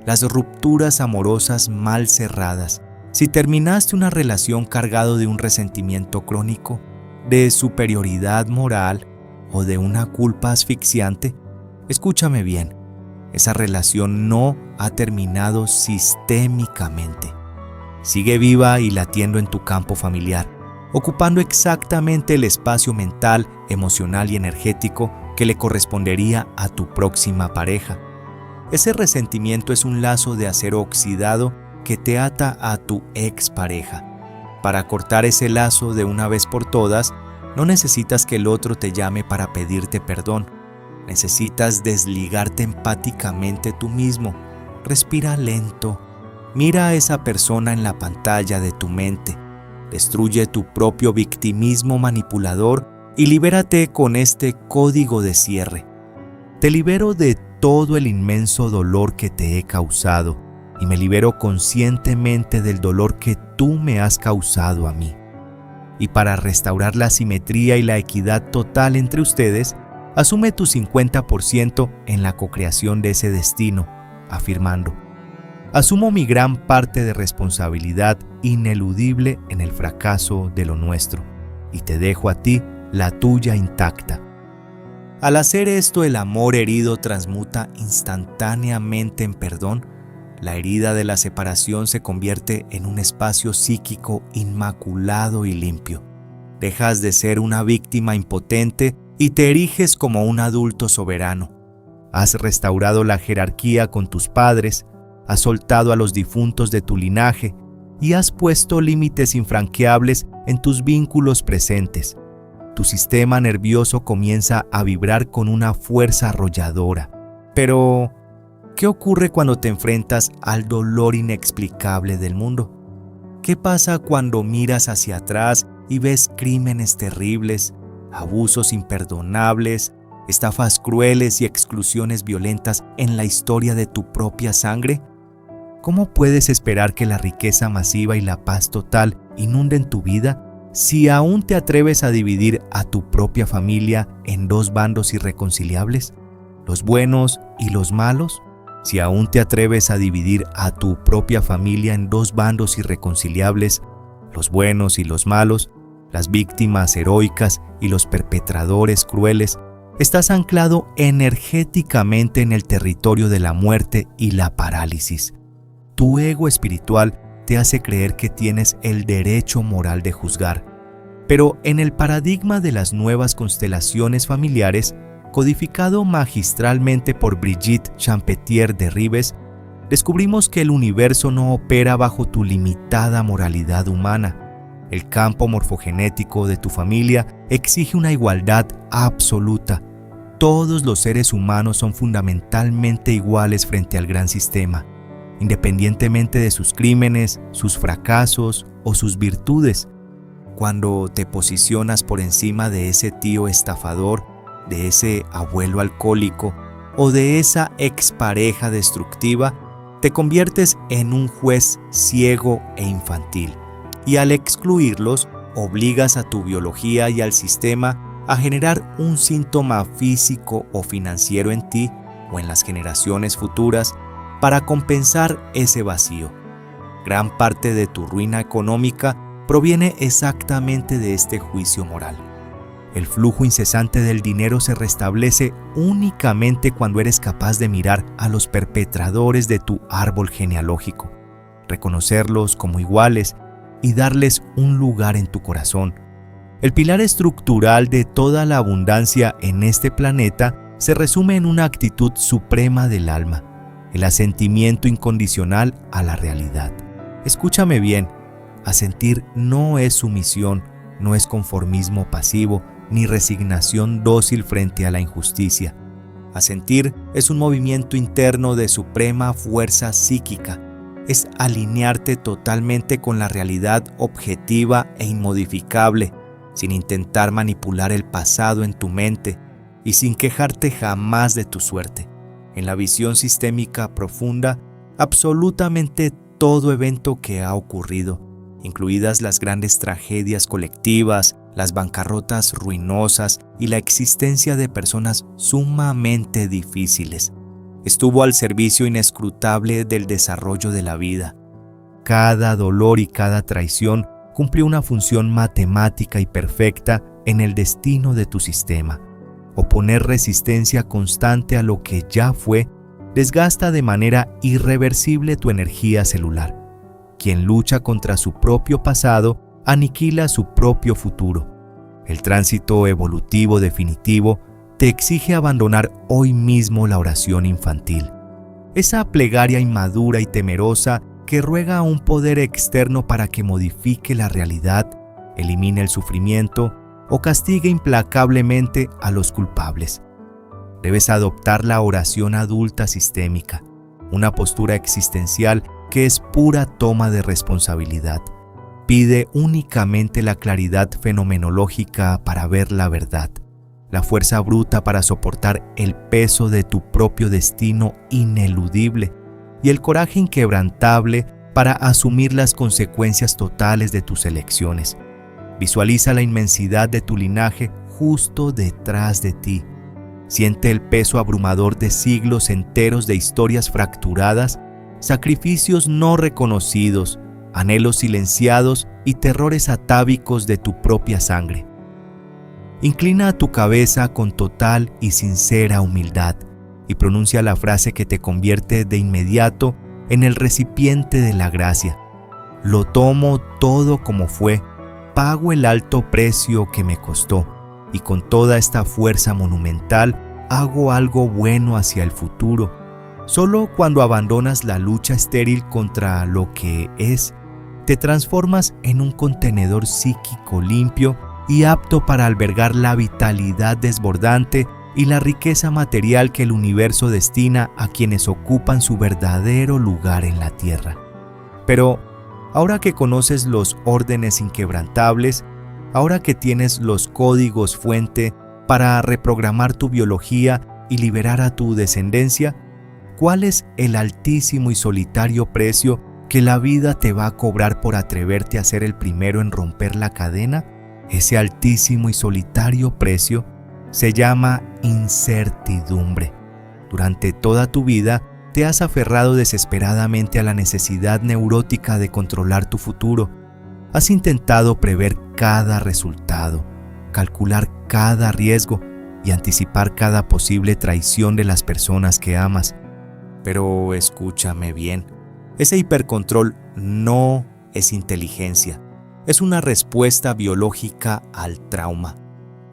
las rupturas amorosas mal cerradas. Si terminaste una relación cargado de un resentimiento crónico, de superioridad moral o de una culpa asfixiante, escúchame bien, esa relación no ha terminado sistémicamente. Sigue viva y latiendo en tu campo familiar, ocupando exactamente el espacio mental, emocional y energético que le correspondería a tu próxima pareja. Ese resentimiento es un lazo de acero oxidado que te ata a tu expareja. Para cortar ese lazo de una vez por todas, no necesitas que el otro te llame para pedirte perdón. Necesitas desligarte empáticamente tú mismo. Respira lento, Mira a esa persona en la pantalla de tu mente, destruye tu propio victimismo manipulador y libérate con este código de cierre. Te libero de todo el inmenso dolor que te he causado y me libero conscientemente del dolor que tú me has causado a mí. Y para restaurar la simetría y la equidad total entre ustedes, asume tu 50% en la cocreación de ese destino, afirmando: asumo mi gran parte de responsabilidad ineludible en el fracaso de lo nuestro, y te dejo a ti la tuya intacta. Al hacer esto, el amor herido transmuta instantáneamente en perdón. La herida de la separación se convierte en un espacio psíquico inmaculado y limpio. Dejas de ser una víctima impotente y te eriges como un adulto soberano. Has restaurado la jerarquía con tus padres, has soltado a los difuntos de tu linaje y has puesto límites infranqueables en tus vínculos presentes. Tu sistema nervioso comienza a vibrar con una fuerza arrolladora. Pero, ¿qué ocurre cuando te enfrentas al dolor inexplicable del mundo? ¿Qué pasa cuando miras hacia atrás y ves crímenes terribles, abusos imperdonables, estafas crueles y exclusiones violentas en la historia de tu propia sangre? ¿Cómo puedes esperar que la riqueza masiva y la paz total inunden tu vida si aún te atreves a dividir a tu propia familia en dos bandos irreconciliables, los buenos y los malos? Si aún te atreves a dividir a tu propia familia en dos bandos irreconciliables, los buenos y los malos, las víctimas heroicas y los perpetradores crueles, estás anclado energéticamente en el territorio de la muerte y la parálisis. Tu ego espiritual te hace creer que tienes el derecho moral de juzgar, pero en el paradigma de las nuevas constelaciones familiares, codificado magistralmente por Brigitte Champetier de Ribes, descubrimos que el universo no opera bajo tu limitada moralidad humana. El campo morfogenético de tu familia exige una igualdad absoluta. Todos los seres humanos son fundamentalmente iguales frente al gran sistema, independientemente de sus crímenes, sus fracasos o sus virtudes. Cuando te posicionas por encima de ese tío estafador, de ese abuelo alcohólico o de esa expareja destructiva, te conviertes en un juez ciego e infantil. Y al excluirlos, obligas a tu biología y al sistema a generar un síntoma físico o financiero en ti o en las generaciones futuras para compensar ese vacío. Gran parte de tu ruina económica proviene exactamente de este juicio moral. El flujo incesante del dinero se restablece únicamente cuando eres capaz de mirar a los perpetradores de tu árbol genealógico, reconocerlos como iguales y darles un lugar en tu corazón. El pilar estructural de toda la abundancia en este planeta se resume en una actitud suprema del alma, el asentimiento incondicional a la realidad. Escúchame bien, asentir no es sumisión, no es conformismo pasivo, ni resignación dócil frente a la injusticia. Asentir es un movimiento interno de suprema fuerza psíquica. Es alinearte totalmente con la realidad objetiva e inmodificable, sin intentar manipular el pasado en tu mente y sin quejarte jamás de tu suerte. En la visión sistémica profunda, absolutamente todo evento que ha ocurrido, incluidas las grandes tragedias colectivas, las bancarrotas ruinosas y la existencia de personas sumamente difíciles, estuvo al servicio inescrutable del desarrollo de la vida. Cada dolor y cada traición cumplió una función matemática y perfecta en el destino de tu sistema. Oponer resistencia constante a lo que ya fue desgasta de manera irreversible tu energía celular. Quien lucha contra su propio pasado aniquila su propio futuro. El tránsito evolutivo definitivo te exige abandonar hoy mismo la oración infantil, esa plegaria inmadura y temerosa que ruega a un poder externo para que modifique la realidad, elimine el sufrimiento o castigue implacablemente a los culpables. Debes adoptar la oración adulta sistémica, una postura existencial que es pura toma de responsabilidad. Pide únicamente la claridad fenomenológica para ver la verdad, la fuerza bruta para soportar el peso de tu propio destino ineludible y el coraje inquebrantable para asumir las consecuencias totales de tus elecciones. Visualiza la inmensidad de tu linaje justo detrás de ti. Siente el peso abrumador de siglos enteros de historias fracturadas, sacrificios no reconocidos, anhelos silenciados y terrores atávicos de tu propia sangre. Inclina tu cabeza con total y sincera humildad y pronuncia la frase que te convierte de inmediato en el recipiente de la gracia. Lo tomo todo como fue, pago el alto precio que me costó y con toda esta fuerza monumental hago algo bueno hacia el futuro. Solo cuando abandonas la lucha estéril contra lo que es, te transformas en un contenedor psíquico limpio y apto para albergar la vitalidad desbordante y la riqueza material que el universo destina a quienes ocupan su verdadero lugar en la tierra. Pero, ahora que conoces los órdenes inquebrantables, ahora que tienes los códigos fuente para reprogramar tu biología y liberar a tu descendencia, ¿cuál es el altísimo y solitario precio que la vida te va a cobrar por atreverte a ser el primero en romper la cadena? Ese altísimo y solitario precio se llama incertidumbre. Durante toda tu vida te has aferrado desesperadamente a la necesidad neurótica de controlar tu futuro. Has intentado prever cada resultado, calcular cada riesgo y anticipar cada posible traición de las personas que amas. Pero escúchame bien, ese hipercontrol no es inteligencia, es una respuesta biológica al trauma.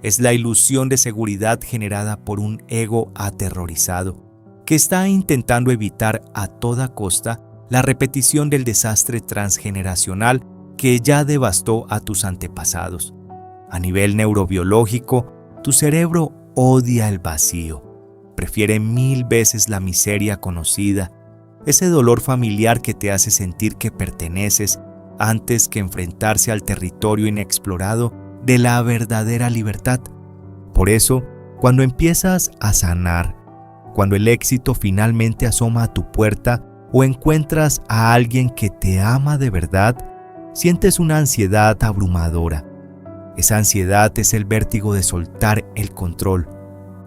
Es la ilusión de seguridad generada por un ego aterrorizado, que está intentando evitar a toda costa la repetición del desastre transgeneracional que ya devastó a tus antepasados. A nivel neurobiológico, tu cerebro odia el vacío. Prefiere 1000 veces la miseria conocida, ese dolor familiar que te hace sentir que perteneces antes que enfrentarse al territorio inexplorado de la verdadera libertad. Por eso, cuando empiezas a sanar, cuando el éxito finalmente asoma a tu puerta o encuentras a alguien que te ama de verdad, sientes una ansiedad abrumadora. Esa ansiedad es el vértigo de soltar el control.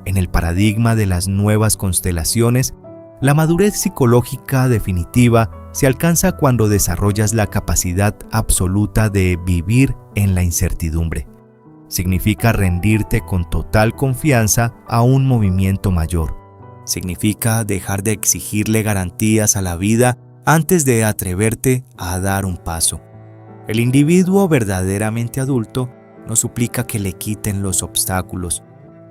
En el paradigma de las nuevas constelaciones, la madurez psicológica definitiva se alcanza cuando desarrollas la capacidad absoluta de vivir en la incertidumbre. Significa rendirte con total confianza a un movimiento mayor. Significa dejar de exigirle garantías a la vida antes de atreverte a dar un paso. El individuo verdaderamente adulto no suplica que le quiten los obstáculos,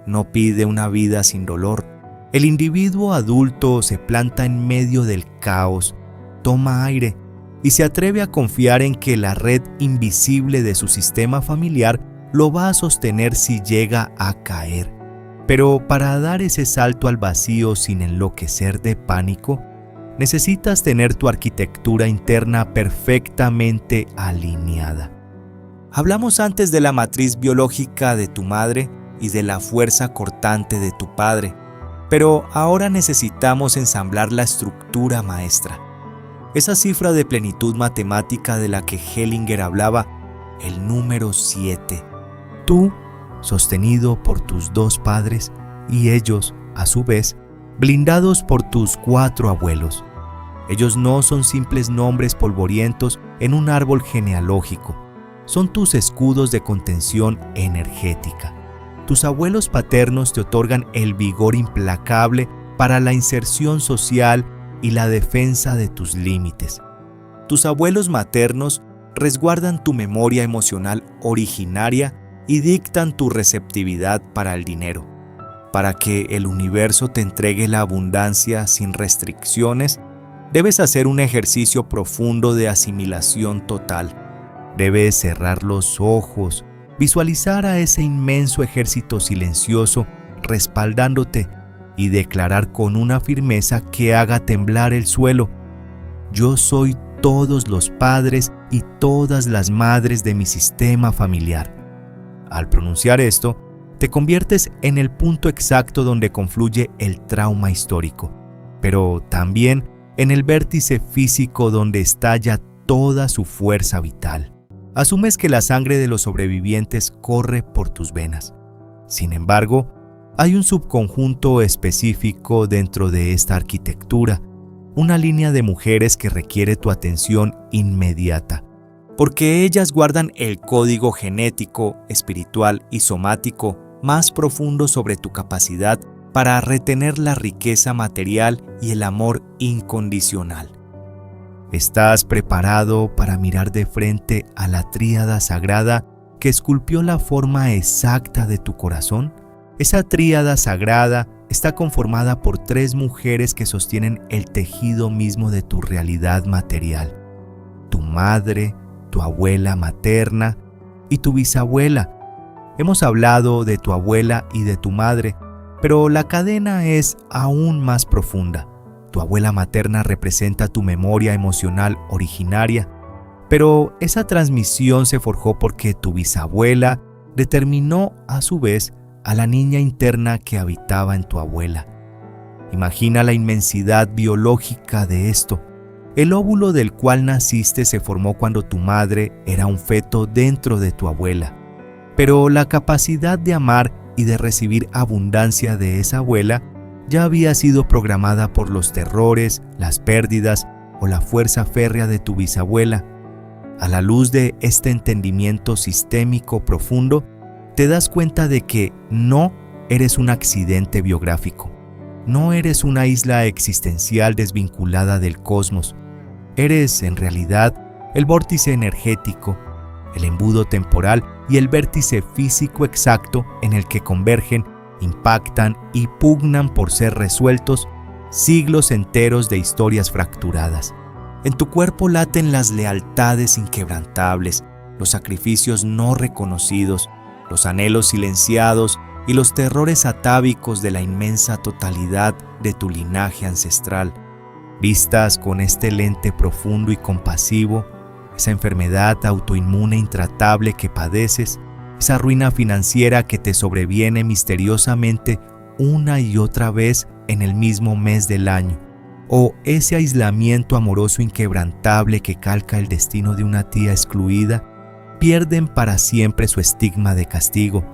no pide una vida sin dolor. El individuo adulto se planta en medio del caos, toma aire y se atreve a confiar en que la red invisible de su sistema familiar lo va a sostener si llega a caer. Pero para dar ese salto al vacío sin enloquecer de pánico, necesitas tener tu arquitectura interna perfectamente alineada. Hablamos antes de la matriz biológica de tu madre y de la fuerza cortante de tu padre, pero ahora necesitamos ensamblar la estructura maestra. Esa cifra de plenitud matemática de la que Hellinger hablaba, el número 7. Tú, sostenido por tus 2 padres, y ellos, a su vez, blindados por tus 4 abuelos. Ellos no son simples nombres polvorientos en un árbol genealógico, son tus escudos de contención energética. Tus abuelos paternos te otorgan el vigor implacable para la inserción social y la defensa de tus límites. Tus abuelos maternos resguardan tu memoria emocional originaria y dictan tu receptividad para el dinero. Para que el universo te entregue la abundancia sin restricciones, debes hacer un ejercicio profundo de asimilación total. Debes cerrar los ojos, visualizar a ese inmenso ejército silencioso respaldándote y declarar con una firmeza que haga temblar el suelo: Yo soy todos los padres y todas las madres de mi sistema familiar. Al pronunciar esto, te conviertes en el punto exacto donde confluye el trauma histórico, pero también en el vértice físico donde estalla toda su fuerza vital. Asumes que la sangre de los sobrevivientes corre por tus venas. Sin embargo, hay un subconjunto específico dentro de esta arquitectura, una línea de mujeres que requiere tu atención inmediata, porque ellas guardan el código genético, espiritual y somático más profundo sobre tu capacidad para retener la riqueza material y el amor incondicional. ¿Estás preparado para mirar de frente a la tríada sagrada que esculpió la forma exacta de tu corazón? Esa tríada sagrada está conformada por 3 mujeres que sostienen el tejido mismo de tu realidad material: tu madre, tu abuela materna y tu bisabuela. Hemos hablado de tu abuela y de tu madre, pero la cadena es aún más profunda. Tu abuela materna representa tu memoria emocional originaria, pero esa transmisión se forjó porque tu bisabuela determinó a su vez a la niña interna que habitaba en tu abuela. Imagina la inmensidad biológica de esto. El óvulo del cual naciste se formó cuando tu madre era un feto dentro de tu abuela, pero la capacidad de amar y de recibir abundancia de esa abuela ya había sido programada por los terrores, las pérdidas o la fuerza férrea de tu bisabuela. A la luz de este entendimiento sistémico profundo, te das cuenta de que no eres un accidente biográfico, no eres una isla existencial desvinculada del cosmos. Eres, en realidad, el vórtice energético, el embudo temporal y el vértice físico exacto en el que convergen, impactan y pugnan por ser resueltos siglos enteros de historias fracturadas. En tu cuerpo laten las lealtades inquebrantables, los sacrificios no reconocidos, los anhelos silenciados y los terrores atávicos de la inmensa totalidad de tu linaje ancestral. Vistas con este lente profundo y compasivo, esa enfermedad autoinmune intratable que padeces, esa ruina financiera que te sobreviene misteriosamente una y otra vez en el mismo mes del año, o ese aislamiento amoroso inquebrantable que calca el destino de una tía excluida, pierden para siempre su estigma de castigo.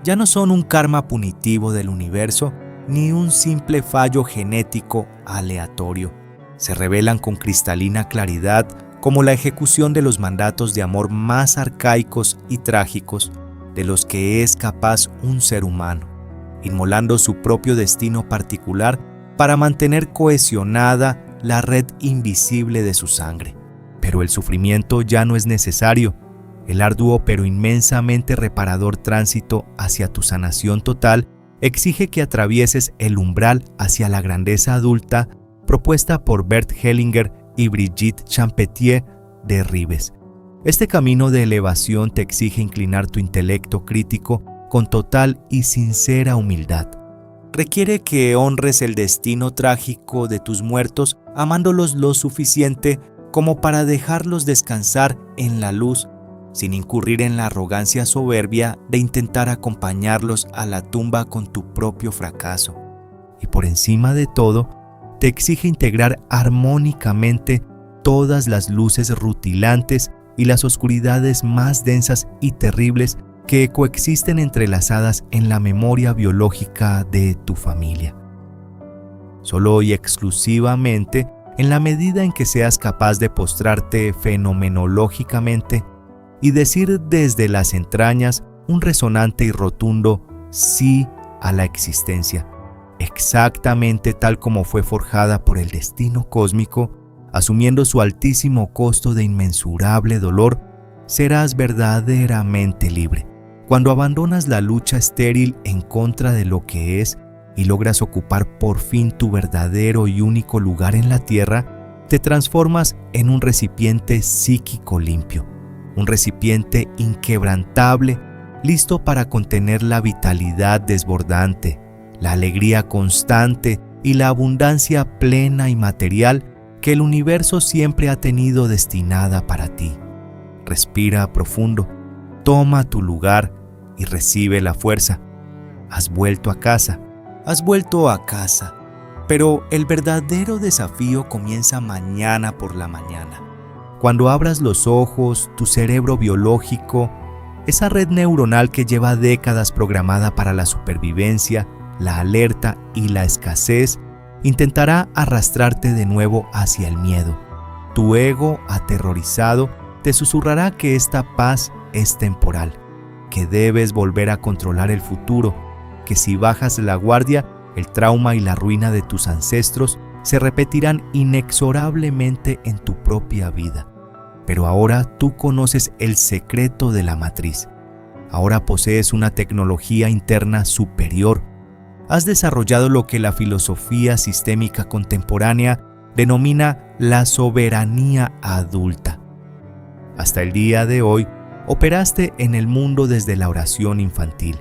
Ya no son un karma punitivo del universo, ni un simple fallo genético aleatorio. Se revelan con cristalina claridad como la ejecución de los mandatos de amor más arcaicos y trágicos de los que es capaz un ser humano, inmolando su propio destino particular para mantener cohesionada la red invisible de su sangre. Pero el sufrimiento ya no es necesario. El arduo pero inmensamente reparador tránsito hacia tu sanación total exige que atravieses el umbral hacia la grandeza adulta propuesta por Bert Hellinger y Brigitte Champetier de Ribes. Este camino de elevación te exige inclinar tu intelecto crítico con total y sincera humildad. Requiere que honres el destino trágico de tus muertos amándolos lo suficiente como para dejarlos descansar en la luz, sin incurrir en la arrogancia soberbia de intentar acompañarlos a la tumba con tu propio fracaso. Y por encima de todo, te exige integrar armónicamente todas las luces rutilantes y las oscuridades más densas y terribles que coexisten entrelazadas en la memoria biológica de tu familia. Solo y exclusivamente en la medida en que seas capaz de postrarte fenomenológicamente y decir desde las entrañas un resonante y rotundo sí a la existencia, exactamente tal como fue forjada por el destino cósmico, asumiendo su altísimo costo de inmensurable dolor, serás verdaderamente libre. Cuando abandonas la lucha estéril en contra de lo que es y logras ocupar por fin tu verdadero y único lugar en la tierra, te transformas en un recipiente psíquico limpio, un recipiente inquebrantable, listo para contener la vitalidad desbordante, la alegría constante y la abundancia plena y material que el universo siempre ha tenido destinada para ti. Respira profundo, toma tu lugar y recibe la fuerza. Has vuelto a casa, pero el verdadero desafío comienza mañana por la mañana. Cuando abras los ojos, tu cerebro biológico, esa red neuronal que lleva décadas programada para la supervivencia, la alerta y la escasez, intentará arrastrarte de nuevo hacia el miedo. Tu ego, aterrorizado, te susurrará que esta paz es temporal, que debes volver a controlar el futuro, que si bajas la guardia, el trauma y la ruina de tus ancestros se repetirán inexorablemente en tu propia vida. Pero ahora tú conoces el secreto de la matriz. Ahora posees una tecnología interna superior. Has desarrollado lo que la filosofía sistémica contemporánea denomina la soberanía adulta. Hasta el día de hoy, operaste en el mundo desde la oración infantil.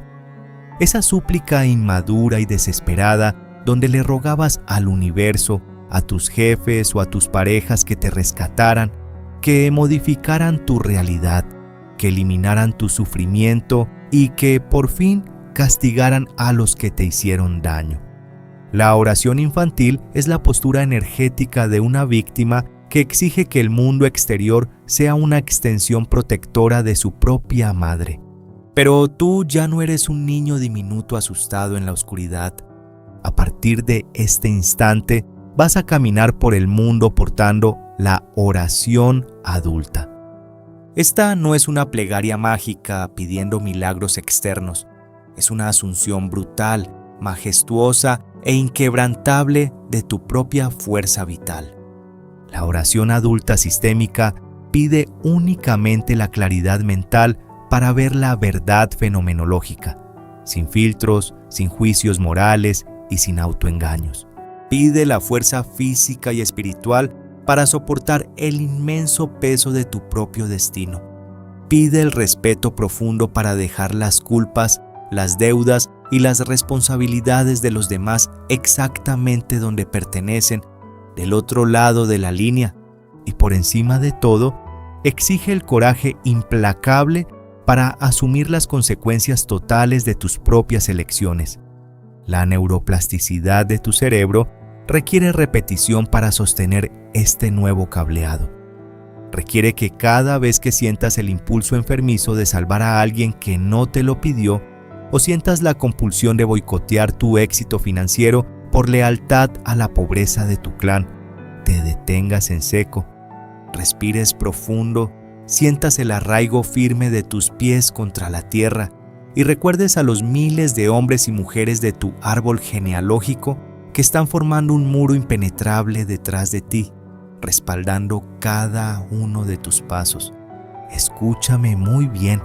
Esa súplica inmadura y desesperada donde le rogabas al universo, a tus jefes o a tus parejas que te rescataran, que modificaran tu realidad, que eliminaran tu sufrimiento y que por fin castigaran a los que te hicieron daño. La oración infantil es la postura energética de una víctima que exige que el mundo exterior sea una extensión protectora de su propia madre. Pero tú ya no eres un niño diminuto asustado en la oscuridad. A partir de este instante, vas a caminar por el mundo portando la oración adulta. Esta no es una plegaria mágica pidiendo milagros externos. Es una asunción brutal, majestuosa e inquebrantable de tu propia fuerza vital. La oración adulta sistémica pide únicamente la claridad mental para ver la verdad fenomenológica, sin filtros, sin juicios morales y sin autoengaños. Pide la fuerza física y espiritual para soportar el inmenso peso de tu propio destino. Pide el respeto profundo para dejar las culpas, las deudas y las responsabilidades de los demás exactamente donde pertenecen, del otro lado de la línea. Y por encima de todo, exige el coraje implacable para asumir las consecuencias totales de tus propias elecciones. La neuroplasticidad de tu cerebro requiere repetición para sostener este nuevo cableado. Requiere que cada vez que sientas el impulso enfermizo de salvar a alguien que no te lo pidió, o sientas la compulsión de boicotear tu éxito financiero por lealtad a la pobreza de tu clan, te detengas en seco, respires profundo, sientas el arraigo firme de tus pies contra la tierra y recuerdes a los miles de hombres y mujeres de tu árbol genealógico que están formando un muro impenetrable detrás de ti, respaldando cada uno de tus pasos. Escúchame muy bien.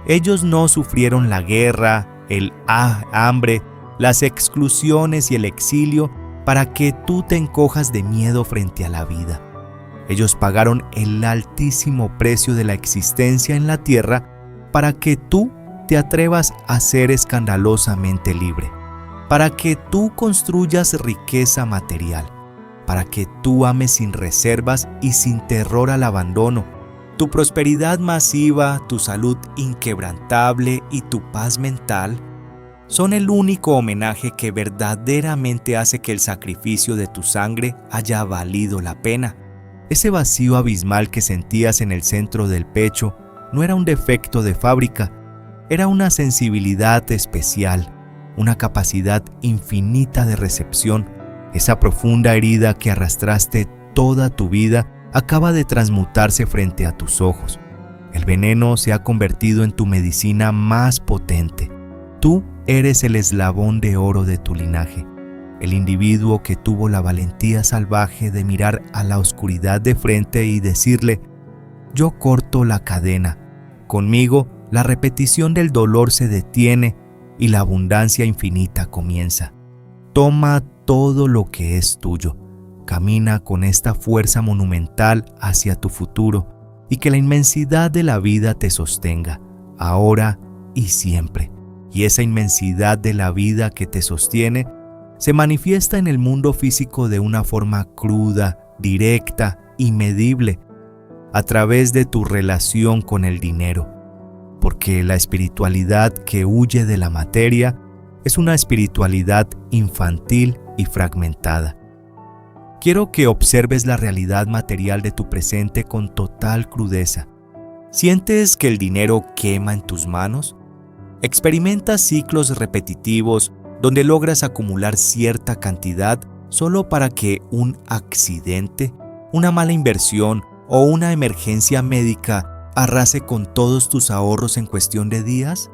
Ellos no sufrieron la guerra, el hambre, las exclusiones y el exilio para que tú te encojas de miedo frente a la vida. Ellos pagaron el altísimo precio de la existencia en la tierra para que tú te atrevas a ser escandalosamente libre, para que tú construyas riqueza material, para que tú ames sin reservas y sin terror al abandono. Tu prosperidad masiva, tu salud inquebrantable y tu paz mental son el único homenaje que verdaderamente hace que el sacrificio de tu sangre haya valido la pena. Ese vacío abismal que sentías en el centro del pecho no era un defecto de fábrica, era una sensibilidad especial, una capacidad infinita de recepción. Esa profunda herida que arrastraste toda tu vida acaba de transmutarse frente a tus ojos. El veneno se ha convertido en tu medicina más potente. Tú eres el eslabón de oro de tu linaje, el individuo que tuvo la valentía salvaje de mirar a la oscuridad de frente y decirle: yo corto la cadena. Conmigo, la repetición del dolor se detiene y la abundancia infinita comienza. Toma todo lo que es tuyo. Camina con esta fuerza monumental hacia tu futuro y que la inmensidad de la vida te sostenga, ahora y siempre. Y esa inmensidad de la vida que te sostiene se manifiesta en el mundo físico de una forma cruda, directa y medible a través de tu relación con el dinero, porque la espiritualidad que huye de la materia es una espiritualidad infantil y fragmentada. Quiero que observes la realidad material de tu presente con total crudeza. ¿Sientes que el dinero quema en tus manos? ¿Experimentas ciclos repetitivos donde logras acumular cierta cantidad solo para que un accidente, una mala inversión o una emergencia médica arrase con todos tus ahorros en cuestión de días?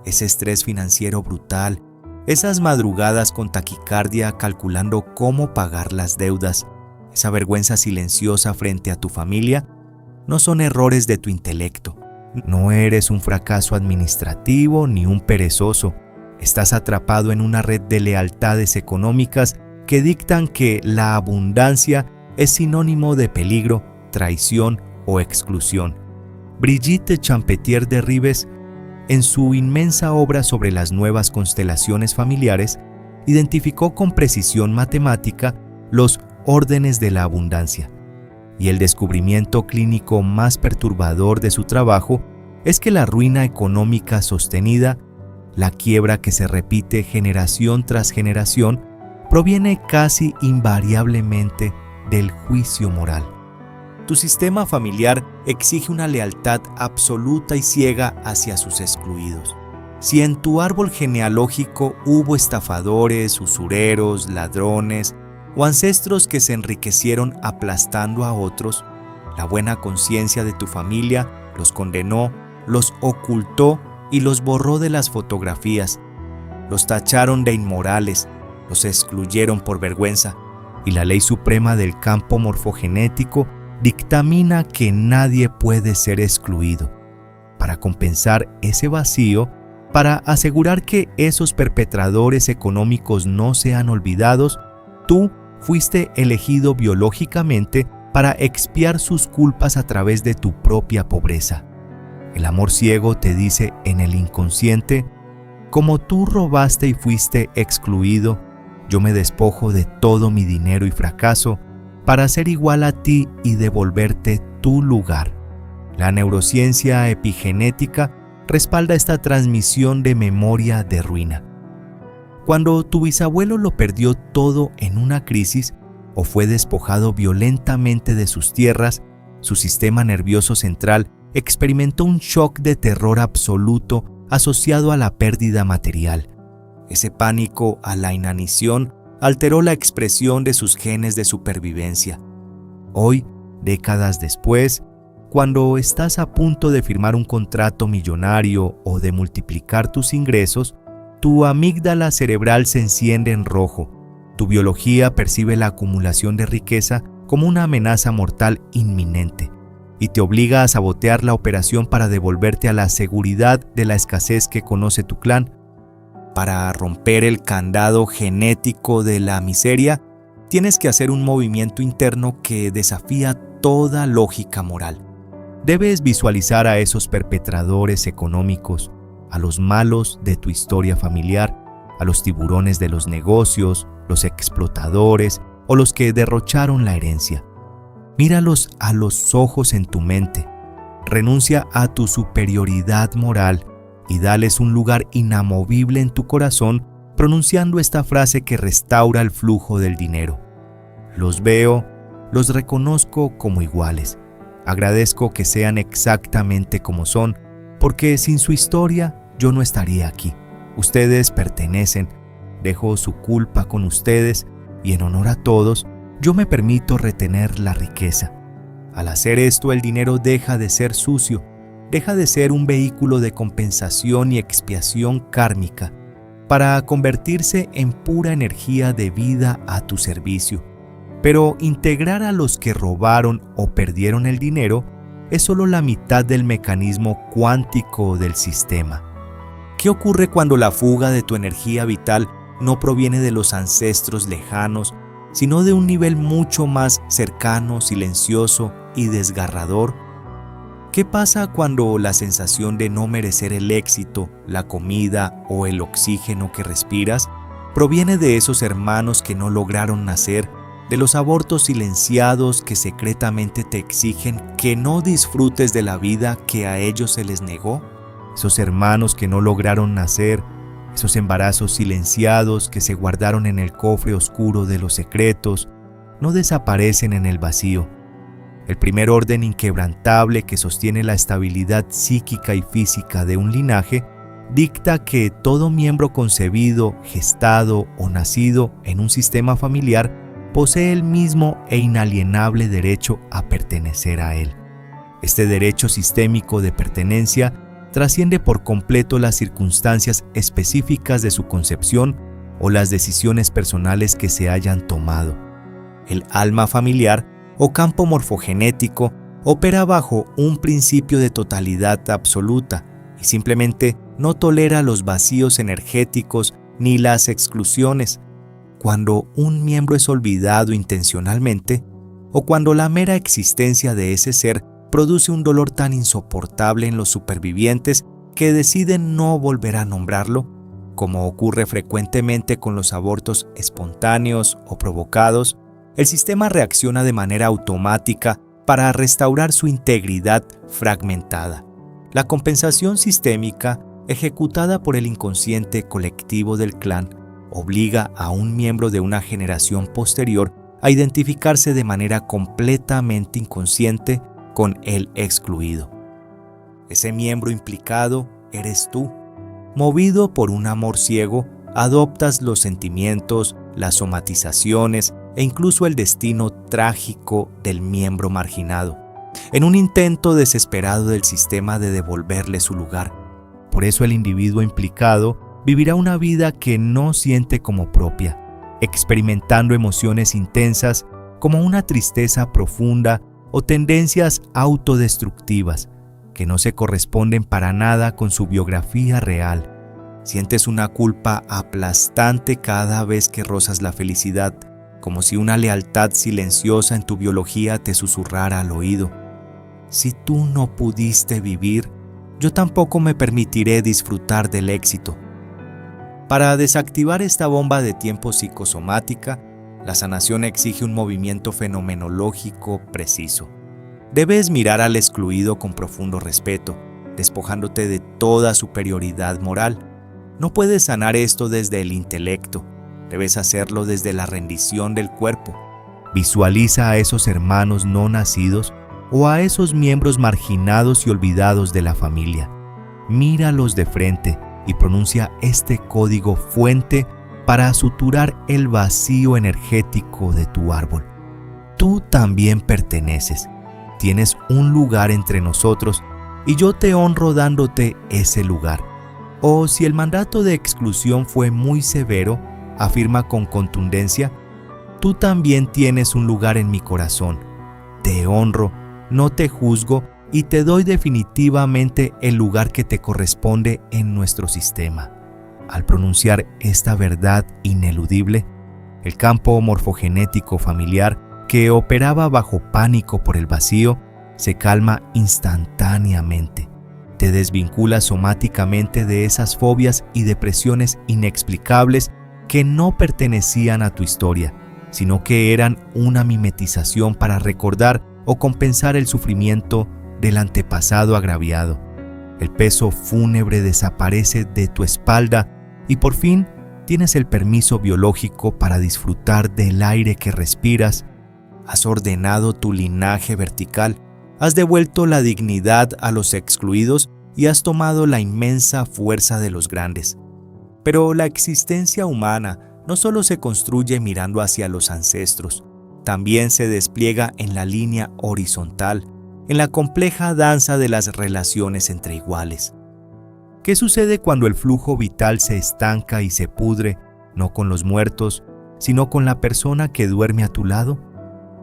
Ese estrés financiero brutal, esas madrugadas con taquicardia calculando cómo pagar las deudas, esa vergüenza silenciosa frente a tu familia, no son errores de tu intelecto. No eres un fracaso administrativo ni un perezoso. Estás atrapado en una red de lealtades económicas que dictan que la abundancia es sinónimo de peligro, traición o exclusión. Brigitte Champetier de Ribes, en su inmensa obra sobre las nuevas constelaciones familiares, identificó con precisión matemática los órdenes de la abundancia. Y el descubrimiento clínico más perturbador de su trabajo es que la ruina económica sostenida, la quiebra que se repite generación tras generación, proviene casi invariablemente del juicio moral. Tu sistema familiar exige una lealtad absoluta y ciega hacia sus excluidos. Si en tu árbol genealógico hubo estafadores, usureros, ladrones o ancestros que se enriquecieron aplastando a otros, la buena conciencia de tu familia los condenó, los ocultó y los borró de las fotografías. Los tacharon de inmorales, los excluyeron por vergüenza, y la ley suprema del campo morfogenético dictamina que nadie puede ser excluido. Para compensar ese vacío, para asegurar que esos perpetradores económicos no sean olvidados, tú fuiste elegido biológicamente para expiar sus culpas a través de tu propia pobreza. El amor ciego te dice en el inconsciente: como tú robaste y fuiste excluido, yo me despojo de todo mi dinero y fracaso para ser igual a ti y devolverte tu lugar. La neurociencia epigenética respalda esta transmisión de memoria de ruina. Cuando tu bisabuelo lo perdió todo en una crisis o fue despojado violentamente de sus tierras, su sistema nervioso central experimentó un shock de terror absoluto asociado a la pérdida material. Ese pánico a la inanición alteró la expresión de sus genes de supervivencia. Hoy, décadas después, cuando estás a punto de firmar un contrato millonario o de multiplicar tus ingresos, tu amígdala cerebral se enciende en rojo. Tu biología percibe la acumulación de riqueza como una amenaza mortal inminente y te obliga a sabotear la operación para devolverte a la seguridad de la escasez que conoce tu clan. Para romper el candado genético de la miseria, tienes que hacer un movimiento interno que desafía toda lógica moral. Debes visualizar a esos perpetradores económicos, a los malos de tu historia familiar, a los tiburones de los negocios, los explotadores o los que derrocharon la herencia. Míralos a los ojos en tu mente. Renuncia a tu superioridad moral y dales un lugar inamovible en tu corazón pronunciando esta frase que restaura el flujo del dinero. Los veo, los reconozco como iguales. Agradezco que sean exactamente como son, porque sin su historia yo no estaría aquí. Ustedes pertenecen, dejo su culpa con ustedes y en honor a todos, yo me permito retener la riqueza. Al hacer esto, el dinero deja de ser sucio, deja de ser un vehículo de compensación y expiación kármica para convertirse en pura energía de vida a tu servicio. Pero integrar a los que robaron o perdieron el dinero es solo la mitad del mecanismo cuántico del sistema. ¿Qué ocurre cuando la fuga de tu energía vital no proviene de los ancestros lejanos, sino de un nivel mucho más cercano, silencioso y desgarrador? ¿Qué pasa cuando la sensación de no merecer el éxito, la comida o el oxígeno que respiras proviene de esos hermanos que no lograron nacer de los abortos silenciados que secretamente te exigen que no disfrutes de la vida que a ellos se les negó, esos hermanos que no lograron nacer, esos embarazos silenciados que se guardaron en el cofre oscuro de los secretos, no desaparecen en el vacío. El primer orden inquebrantable que sostiene la estabilidad psíquica y física de un linaje dicta que todo miembro concebido, gestado o nacido en un sistema familiar posee el mismo e inalienable derecho a pertenecer a él. Este derecho sistémico de pertenencia trasciende por completo las circunstancias específicas de su concepción o las decisiones personales que se hayan tomado. El alma familiar o campo morfogenético opera bajo un principio de totalidad absoluta y simplemente no tolera los vacíos energéticos ni las exclusiones. Cuando un miembro es olvidado intencionalmente o cuando la mera existencia de ese ser produce un dolor tan insoportable en los supervivientes que deciden no volver a nombrarlo, como ocurre frecuentemente con los abortos espontáneos o provocados, el sistema reacciona de manera automática para restaurar su integridad fragmentada. La compensación sistémica, ejecutada por el inconsciente colectivo del clan, obliga a un miembro de una generación posterior a identificarse de manera completamente inconsciente con el excluido. Ese miembro implicado eres tú. Movido por un amor ciego, adoptas los sentimientos, las somatizaciones e incluso el destino trágico del miembro marginado, en un intento desesperado del sistema de devolverle su lugar. Por eso el individuo implicado vivirá una vida que no siente como propia, experimentando emociones intensas como una tristeza profunda o tendencias autodestructivas que no se corresponden para nada con su biografía real. Sientes una culpa aplastante cada vez que rozas la felicidad, como si una lealtad silenciosa en tu biología te susurrara al oído: si tú no pudiste vivir, yo tampoco me permitiré disfrutar del éxito. Para desactivar esta bomba de tiempo psicosomática, la sanación exige un movimiento fenomenológico preciso. Debes mirar al excluido con profundo respeto, despojándote de toda superioridad moral. No puedes sanar esto desde el intelecto, debes hacerlo desde la rendición del cuerpo. Visualiza a esos hermanos no nacidos o a esos miembros marginados y olvidados de la familia. Míralos de frente y pronuncia este código fuente para suturar el vacío energético de tu árbol. Tú también perteneces, tienes un lugar entre nosotros y yo te honro dándote ese lugar. O si el mandato de exclusión fue muy severo, afirma con contundencia: tú también tienes un lugar en mi corazón. Te honro, no te juzgo y te doy definitivamente el lugar que te corresponde en nuestro sistema. Al pronunciar esta verdad ineludible, el campo morfogenético familiar, que operaba bajo pánico por el vacío, se calma instantáneamente. Te desvinculas somáticamente de esas fobias y depresiones inexplicables que no pertenecían a tu historia, sino que eran una mimetización para recordar o compensar el sufrimiento del antepasado agraviado. El peso fúnebre desaparece de tu espalda y por fin tienes el permiso biológico para disfrutar del aire que respiras. Has ordenado tu linaje vertical, has devuelto la dignidad a los excluidos y has tomado la inmensa fuerza de los grandes. Pero la existencia humana no solo se construye mirando hacia los ancestros, también se despliega en la línea horizontal, en la compleja danza de las relaciones entre iguales. ¿Qué sucede cuando el flujo vital se estanca y se pudre, no con los muertos, sino con la persona que duerme a tu lado?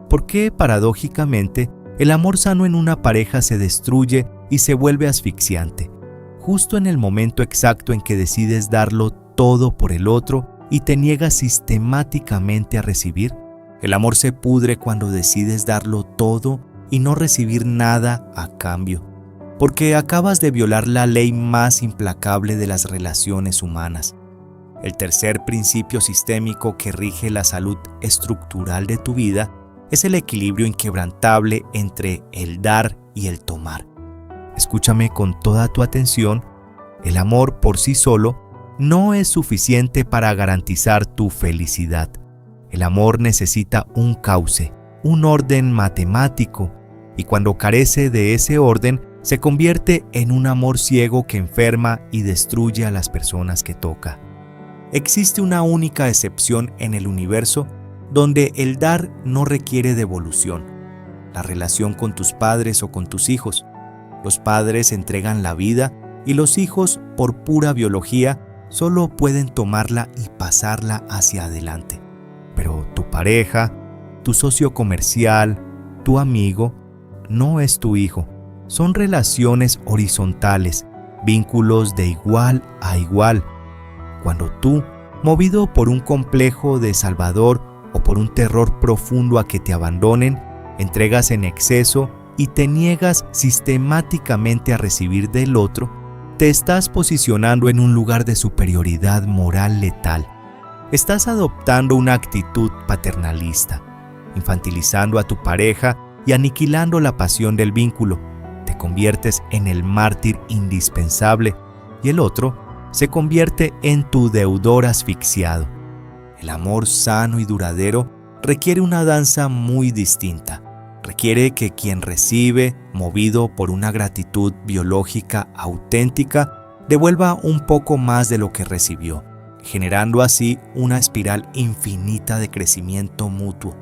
¿Por qué, paradójicamente, el amor sano en una pareja se destruye y se vuelve asfixiante, justo en el momento exacto en que decides darlo todo por el otro y te niegas sistemáticamente a recibir? El amor se pudre cuando decides darlo todo y no recibir nada a cambio, porque acabas de violar la ley más implacable de las relaciones humanas. El tercer principio sistémico que rige la salud estructural de tu vida es el equilibrio inquebrantable entre el dar y el tomar. Escúchame con toda tu atención. El amor por sí solo no es suficiente para garantizar tu felicidad. El amor necesita un cauce, un orden matemático, y cuando carece de ese orden, se convierte en un amor ciego que enferma y destruye a las personas que toca. Existe una única excepción en el universo donde el dar no requiere devolución: la relación con tus padres o con tus hijos. Los padres entregan la vida y los hijos, por pura biología, solo pueden tomarla y pasarla hacia adelante. Pero tu pareja, tu socio comercial, tu amigo, no es tu hijo. Son relaciones horizontales, vínculos de igual a igual. Cuando tú, movido por un complejo de salvador o por un terror profundo a que te abandonen, entregas en exceso y te niegas sistemáticamente a recibir del otro, te estás posicionando en un lugar de superioridad moral letal. Estás adoptando una actitud paternalista, infantilizando a tu pareja y aniquilando la pasión del vínculo. Te conviertes en el mártir indispensable y el otro se convierte en tu deudor asfixiado. El amor sano y duradero requiere una danza muy distinta. Requiere que quien recibe, movido por una gratitud biológica auténtica, devuelva un poco más de lo que recibió, generando así una espiral infinita de crecimiento mutuo.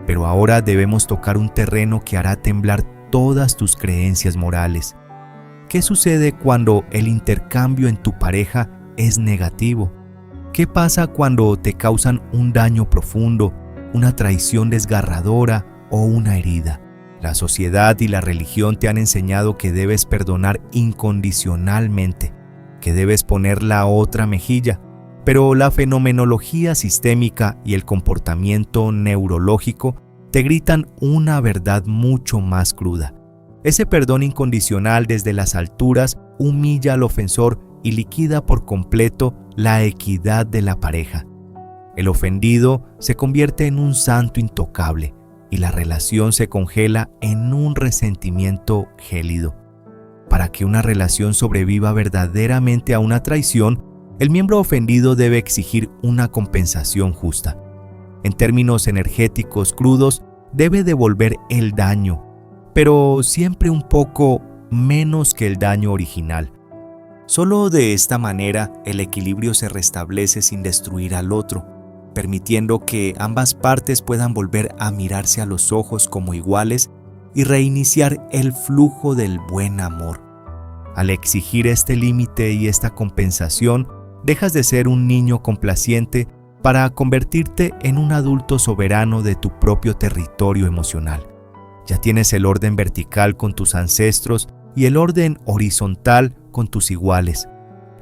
Pero ahora debemos tocar un terreno que hará temblar todas tus creencias morales. ¿Qué sucede cuando el intercambio en tu pareja es negativo? ¿Qué pasa cuando te causan un daño profundo, una traición desgarradora o una herida? La sociedad y la religión te han enseñado que debes perdonar incondicionalmente, que debes poner la otra mejilla, pero la fenomenología sistémica y el comportamiento neurológico te gritan una verdad mucho más cruda. Ese perdón incondicional desde las alturas humilla al ofensor y liquida por completo la equidad de la pareja. El ofendido se convierte en un santo intocable y la relación se congela en un resentimiento gélido. Para que una relación sobreviva verdaderamente a una traición, el miembro ofendido debe exigir una compensación justa. En términos energéticos crudos, debe devolver el daño, pero siempre un poco menos que el daño original. Solo de esta manera el equilibrio se restablece sin destruir al otro, permitiendo que ambas partes puedan volver a mirarse a los ojos como iguales y reiniciar el flujo del buen amor. Al exigir este límite y esta compensación, dejas de ser un niño complaciente para convertirte en un adulto soberano de tu propio territorio emocional. Ya tienes el orden vertical con tus ancestros y el orden horizontal con tus iguales.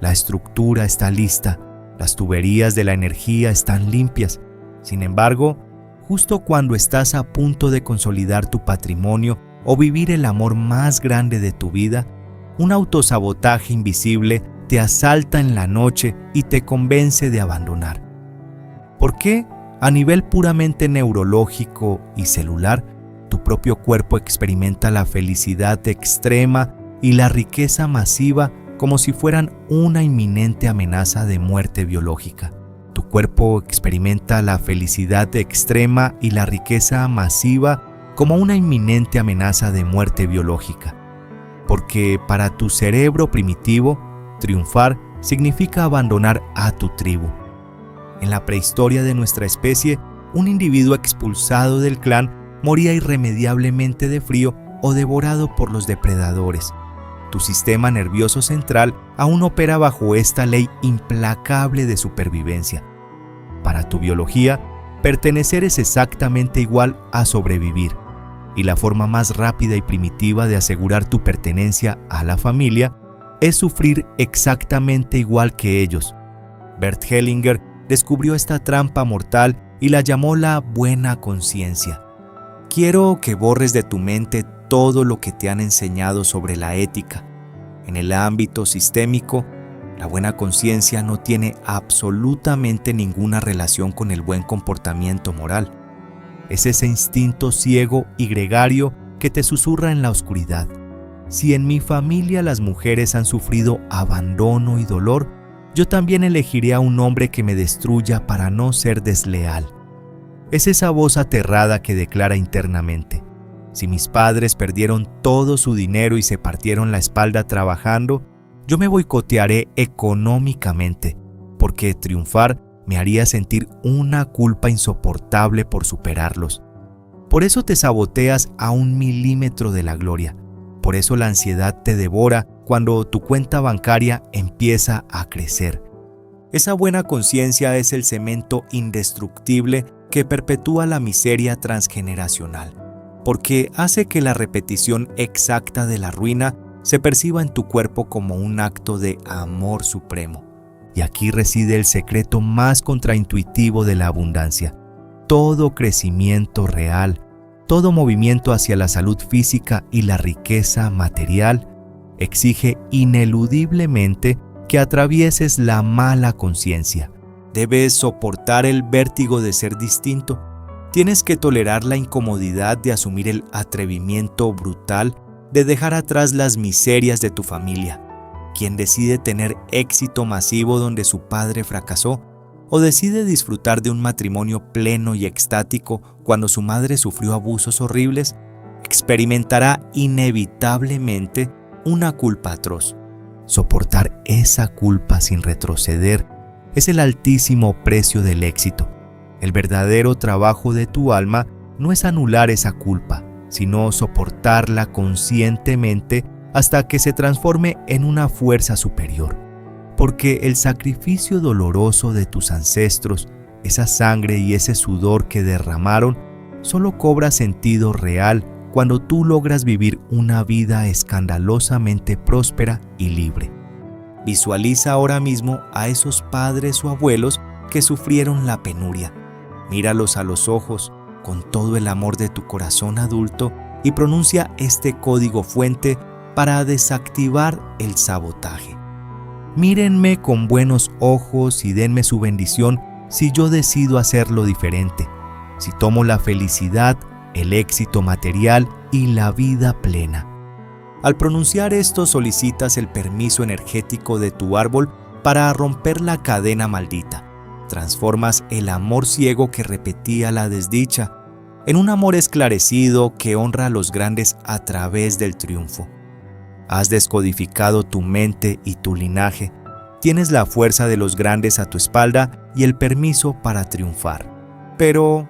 La estructura está lista, las tuberías de la energía están limpias. Sin embargo, justo cuando estás a punto de consolidar tu patrimonio o vivir el amor más grande de tu vida, un autosabotaje invisible te asalta en la noche y te convence de abandonar. ¿Por qué? A nivel puramente neurológico y celular, tu propio cuerpo experimenta la felicidad extrema y la riqueza masiva como si fueran una inminente amenaza de muerte biológica. Tu cuerpo experimenta la felicidad extrema y la riqueza masiva como una inminente amenaza de muerte biológica. Porque para tu cerebro primitivo, triunfar significa abandonar a tu tribu. En la prehistoria de nuestra especie, un individuo expulsado del clan moría irremediablemente de frío o devorado por los depredadores. Tu sistema nervioso central aún opera bajo esta ley implacable de supervivencia. Para tu biología, pertenecer es exactamente igual a sobrevivir, y la forma más rápida y primitiva de asegurar tu pertenencia a la familia es sufrir exactamente igual que ellos. Bert Hellinger descubrió esta trampa mortal y la llamó la buena conciencia. Quiero que borres de tu mente todo lo que te han enseñado sobre la ética. En el ámbito sistémico, La buena conciencia no tiene absolutamente ninguna relación con el buen comportamiento moral. Es ese instinto ciego y gregario que te susurra en la oscuridad. Si en mi familia las mujeres han sufrido abandono y dolor, yo también elegiré a un hombre que me destruya para no ser desleal. Es esa voz aterrada que declara internamente: si mis padres perdieron todo su dinero y se partieron la espalda trabajando, yo me boicotearé económicamente, porque triunfar me haría sentir una culpa insoportable por superarlos. Por eso te saboteas a 1 milímetro de la gloria. Por eso la ansiedad te devora cuando tu cuenta bancaria empieza a crecer. Esa buena conciencia es el cemento indestructible que perpetúa la miseria transgeneracional, porque hace que la repetición exacta de la ruina se perciba en tu cuerpo como un acto de amor supremo. Y aquí reside el secreto más contraintuitivo de la abundancia. Todo crecimiento real, todo movimiento hacia la salud física y la riqueza material exige ineludiblemente que atravieses la mala conciencia. Debes soportar el vértigo de ser distinto. Tienes que tolerar la incomodidad de asumir el atrevimiento brutal de dejar atrás las miserias de tu familia. Quien decide tener éxito masivo donde su padre fracasó, o decide disfrutar de un matrimonio pleno y extático cuando su madre sufrió abusos horribles, experimentará inevitablemente una culpa atroz. Soportar esa culpa sin retroceder es el altísimo precio del éxito. El verdadero trabajo de tu alma no es anular esa culpa, sino soportarla conscientemente hasta que se transforme en una fuerza superior. Porque el sacrificio doloroso de tus ancestros, esa sangre y ese sudor que derramaron, solo cobra sentido real cuando tú logras vivir una vida escandalosamente próspera y libre. Visualiza ahora mismo a esos padres o abuelos que sufrieron la penuria. Míralos a los ojos con todo el amor de tu corazón adulto y pronuncia este código fuente para desactivar el sabotaje. Mírenme con buenos ojos y denme su bendición si yo decido hacerlo diferente, si tomo la felicidad, el éxito material y la vida plena. Al pronunciar esto solicitas el permiso energético de tu árbol para romper la cadena maldita. Transformas el amor ciego que repetía la desdicha en un amor esclarecido que honra a los grandes a través del triunfo. Has descodificado tu mente y tu linaje. Tienes la fuerza de los grandes a tu espalda y el permiso para triunfar. Pero,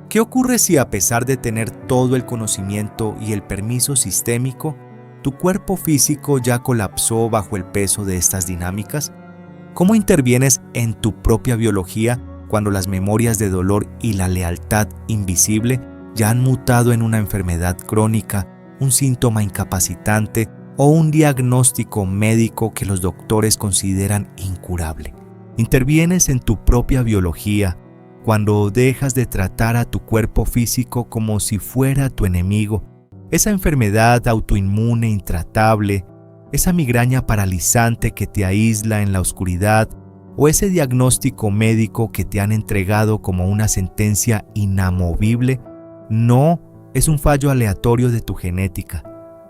¿qué ocurre si a pesar de tener todo el conocimiento y el permiso sistémico, tu cuerpo físico ya colapsó bajo el peso de estas dinámicas? ¿Cómo intervienes en tu propia biología cuando las memorias de dolor y la lealtad invisible ya han mutado en una enfermedad crónica, un síntoma incapacitante o un diagnóstico médico que los doctores consideran incurable? Intervienes en tu propia biología cuando dejas de tratar a tu cuerpo físico como si fuera tu enemigo, esa enfermedad autoinmune intratable, esa migraña paralizante que te aísla en la oscuridad o ese diagnóstico médico que te han entregado como una sentencia inamovible. No es un fallo aleatorio de tu genética.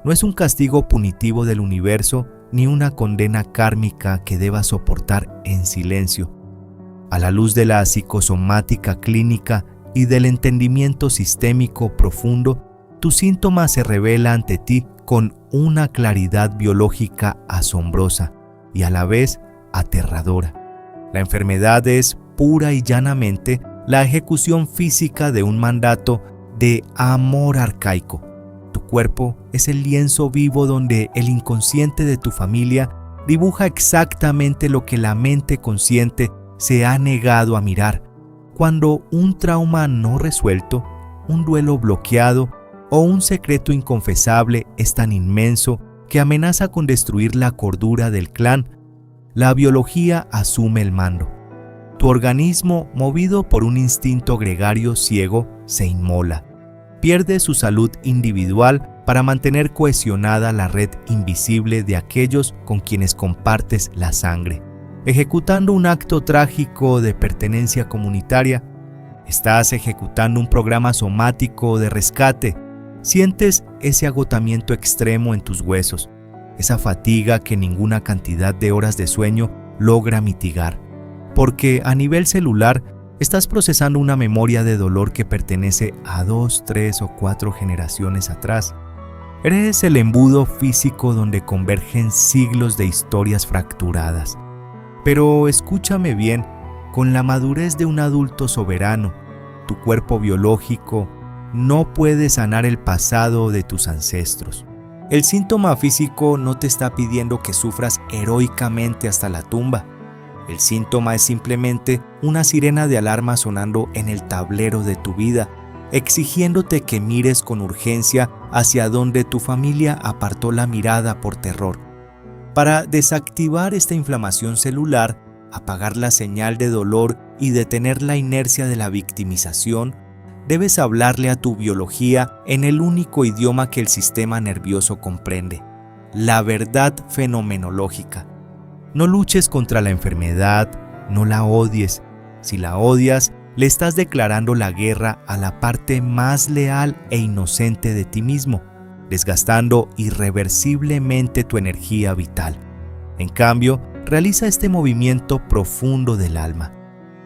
No es un castigo punitivo del universo ni una condena kármica que debas soportar en silencio. A la luz de la psicosomática clínica y del entendimiento sistémico profundo, tu síntoma se revela ante ti con una claridad biológica asombrosa y a la vez aterradora. La enfermedad es pura y llanamente la ejecución física de un mandato de amor arcaico. Tu cuerpo es el lienzo vivo donde el inconsciente de tu familia dibuja exactamente lo que la mente consciente se ha negado a mirar. Cuando un trauma no resuelto, un duelo bloqueado o un secreto inconfesable es tan inmenso que amenaza con destruir la cordura del clan, la biología asume el mando. Tu organismo, movido por un instinto gregario ciego, se inmola. Pierde su salud individual para mantener cohesionada la red invisible de aquellos con quienes compartes la sangre. Ejecutando un acto trágico de pertenencia comunitaria, estás ejecutando un programa somático de rescate. Sientes ese agotamiento extremo en tus huesos, esa fatiga que ninguna cantidad de horas de sueño logra mitigar, porque a nivel celular estás procesando una memoria de dolor que pertenece a 2, 3 o 4 generaciones atrás. Eres el embudo físico donde convergen siglos de historias fracturadas. Pero escúchame bien, con la madurez de un adulto soberano, tu cuerpo biológico no puede sanar el pasado de tus ancestros. El síntoma físico no te está pidiendo que sufras heroicamente hasta la tumba. El síntoma es simplemente una sirena de alarma sonando en el tablero de tu vida, exigiéndote que mires con urgencia hacia donde tu familia apartó la mirada por terror. Para desactivar esta inflamación celular, apagar la señal de dolor y detener la inercia de la victimización, debes hablarle a tu biología en el único idioma que el sistema nervioso comprende: la verdad fenomenológica. No luches contra la enfermedad, no la odies. Si la odias, le estás declarando la guerra a la parte más leal e inocente de ti mismo, desgastando irreversiblemente tu energía vital. En cambio, realiza este movimiento profundo del alma.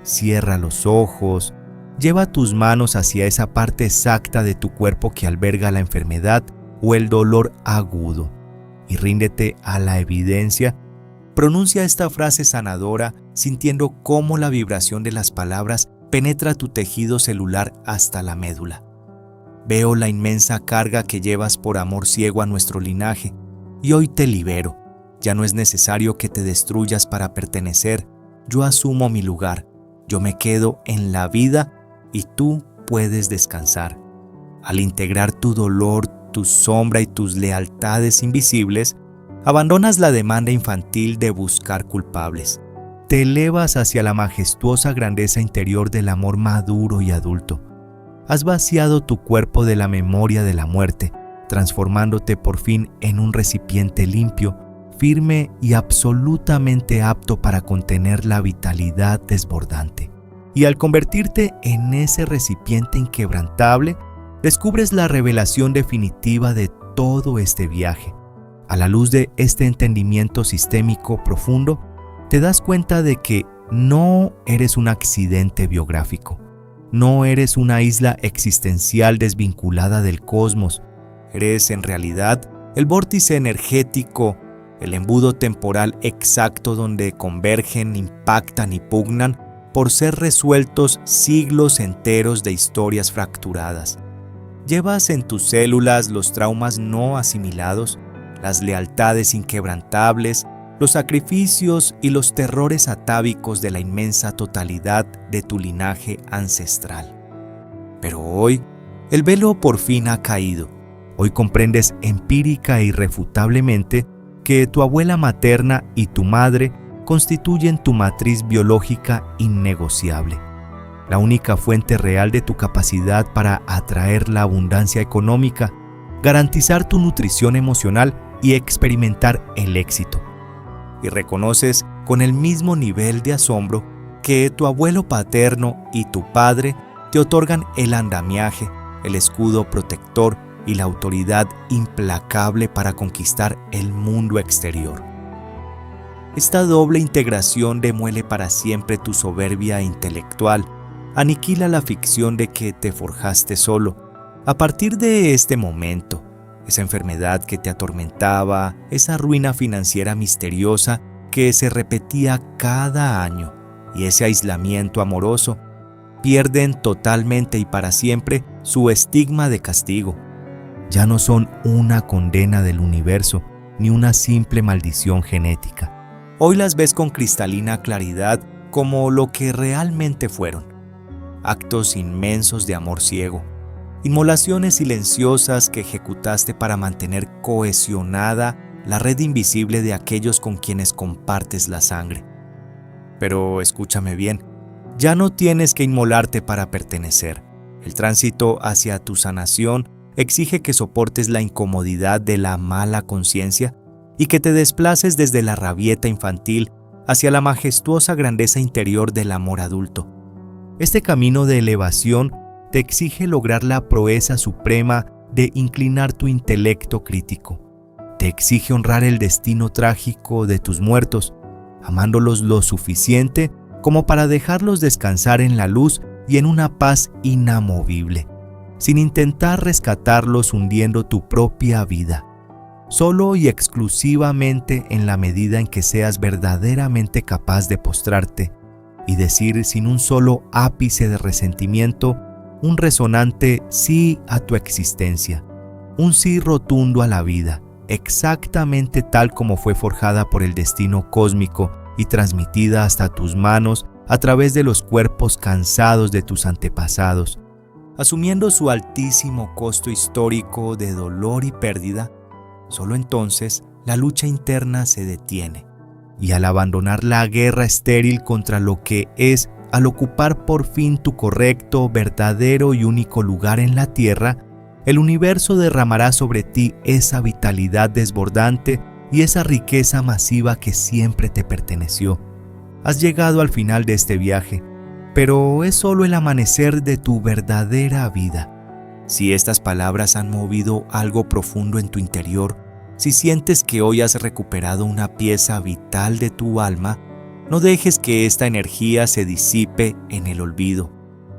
Cierra los ojos, lleva tus manos hacia esa parte exacta de tu cuerpo que alberga la enfermedad o el dolor agudo y ríndete a la evidencia. Pronuncia esta frase sanadora sintiendo cómo la vibración de las palabras penetra tu tejido celular hasta la médula. Veo la inmensa carga que llevas por amor ciego a nuestro linaje y hoy te libero. Ya no es necesario que te destruyas para pertenecer. Yo asumo mi lugar. Yo me quedo en la vida y tú puedes descansar. Al integrar tu dolor, tu sombra y tus lealtades invisibles, abandonas la demanda infantil de buscar culpables. Te elevas hacia la majestuosa grandeza interior del amor maduro y adulto. Has vaciado tu cuerpo de la memoria de la muerte, transformándote por fin en un recipiente limpio, firme y absolutamente apto para contener la vitalidad desbordante. Y al convertirte en ese recipiente inquebrantable, descubres la revelación definitiva de todo este viaje. A la luz de este entendimiento sistémico profundo, te das cuenta de que no eres un accidente biográfico, no eres una isla existencial desvinculada del cosmos, eres en realidad el vórtice energético, el embudo temporal exacto donde convergen, impactan y pugnan por ser resueltos siglos enteros de historias fracturadas. Llevas en tus células los traumas no asimilados, las lealtades inquebrantables, los sacrificios y los terrores atávicos de la inmensa totalidad de tu linaje ancestral. Pero hoy, el velo por fin ha caído. Hoy comprendes empírica e irrefutablemente que tu abuela materna y tu madre constituyen tu matriz biológica innegociable, la única fuente real de tu capacidad para atraer la abundancia económica, garantizar tu nutrición emocional y experimentar el éxito. Y reconoces con el mismo nivel de asombro que tu abuelo paterno y tu padre te otorgan el andamiaje, el escudo protector y la autoridad implacable para conquistar el mundo exterior. Esta doble integración demuele para siempre tu soberbia intelectual, aniquila la ficción de que te forjaste solo. A partir de este momento, esa enfermedad que te atormentaba, esa ruina financiera misteriosa que se repetía cada año y ese aislamiento amoroso, pierden totalmente y para siempre su estigma de castigo. Ya no son una condena del universo ni una simple maldición genética. Hoy las ves con cristalina claridad como lo que realmente fueron: actos inmensos de amor ciego, inmolaciones silenciosas que ejecutaste para mantener cohesionada la red invisible de aquellos con quienes compartes la sangre. Pero escúchame bien, ya no tienes que inmolarte para pertenecer. El tránsito hacia tu sanación exige que soportes la incomodidad de la mala conciencia y que te desplaces desde la rabieta infantil hacia la majestuosa grandeza interior del amor adulto. Este camino de elevación te exige lograr la proeza suprema de inclinar tu intelecto crítico. Te exige honrar el destino trágico de tus muertos, amándolos lo suficiente como para dejarlos descansar en la luz y en una paz inamovible, sin intentar rescatarlos hundiendo tu propia vida. Solo y exclusivamente en la medida en que seas verdaderamente capaz de postrarte y decir sin un solo ápice de resentimiento un resonante sí a tu existencia, un sí rotundo a la vida, exactamente tal como fue forjada por el destino cósmico y transmitida hasta tus manos a través de los cuerpos cansados de tus antepasados, asumiendo su altísimo costo histórico de dolor y pérdida. Solo entonces la lucha interna se detiene, y al abandonar la guerra estéril contra lo que es, al ocupar por fin tu correcto, verdadero y único lugar en la tierra, el universo derramará sobre ti esa vitalidad desbordante y esa riqueza masiva que siempre te perteneció. Has llegado al final de este viaje, pero es solo el amanecer de tu verdadera vida. Si estas palabras han movido algo profundo en tu interior, si sientes que hoy has recuperado una pieza vital de tu alma, no dejes que esta energía se disipe en el olvido.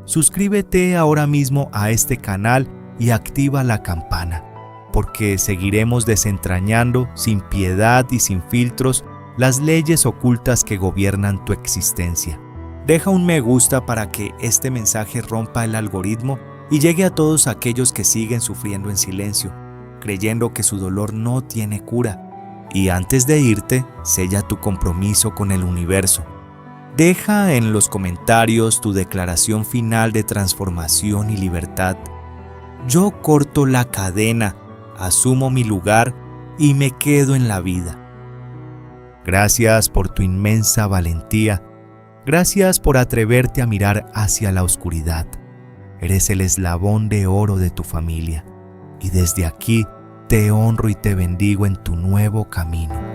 Suscríbete ahora mismo a este canal y activa la campana, porque seguiremos desentrañando sin piedad y sin filtros las leyes ocultas que gobiernan tu existencia. Deja un me gusta para que este mensaje rompa el algoritmo y llegue a todos aquellos que siguen sufriendo en silencio, creyendo que su dolor no tiene cura. Y antes de irte, sella tu compromiso con el universo. Deja en los comentarios tu declaración final de transformación y libertad. Yo corto la cadena, asumo mi lugar y me quedo en la vida. Gracias por tu inmensa valentía. Gracias por atreverte a mirar hacia la oscuridad. Eres el eslabón de oro de tu familia. Y desde aquí te honro y te bendigo en tu nuevo camino.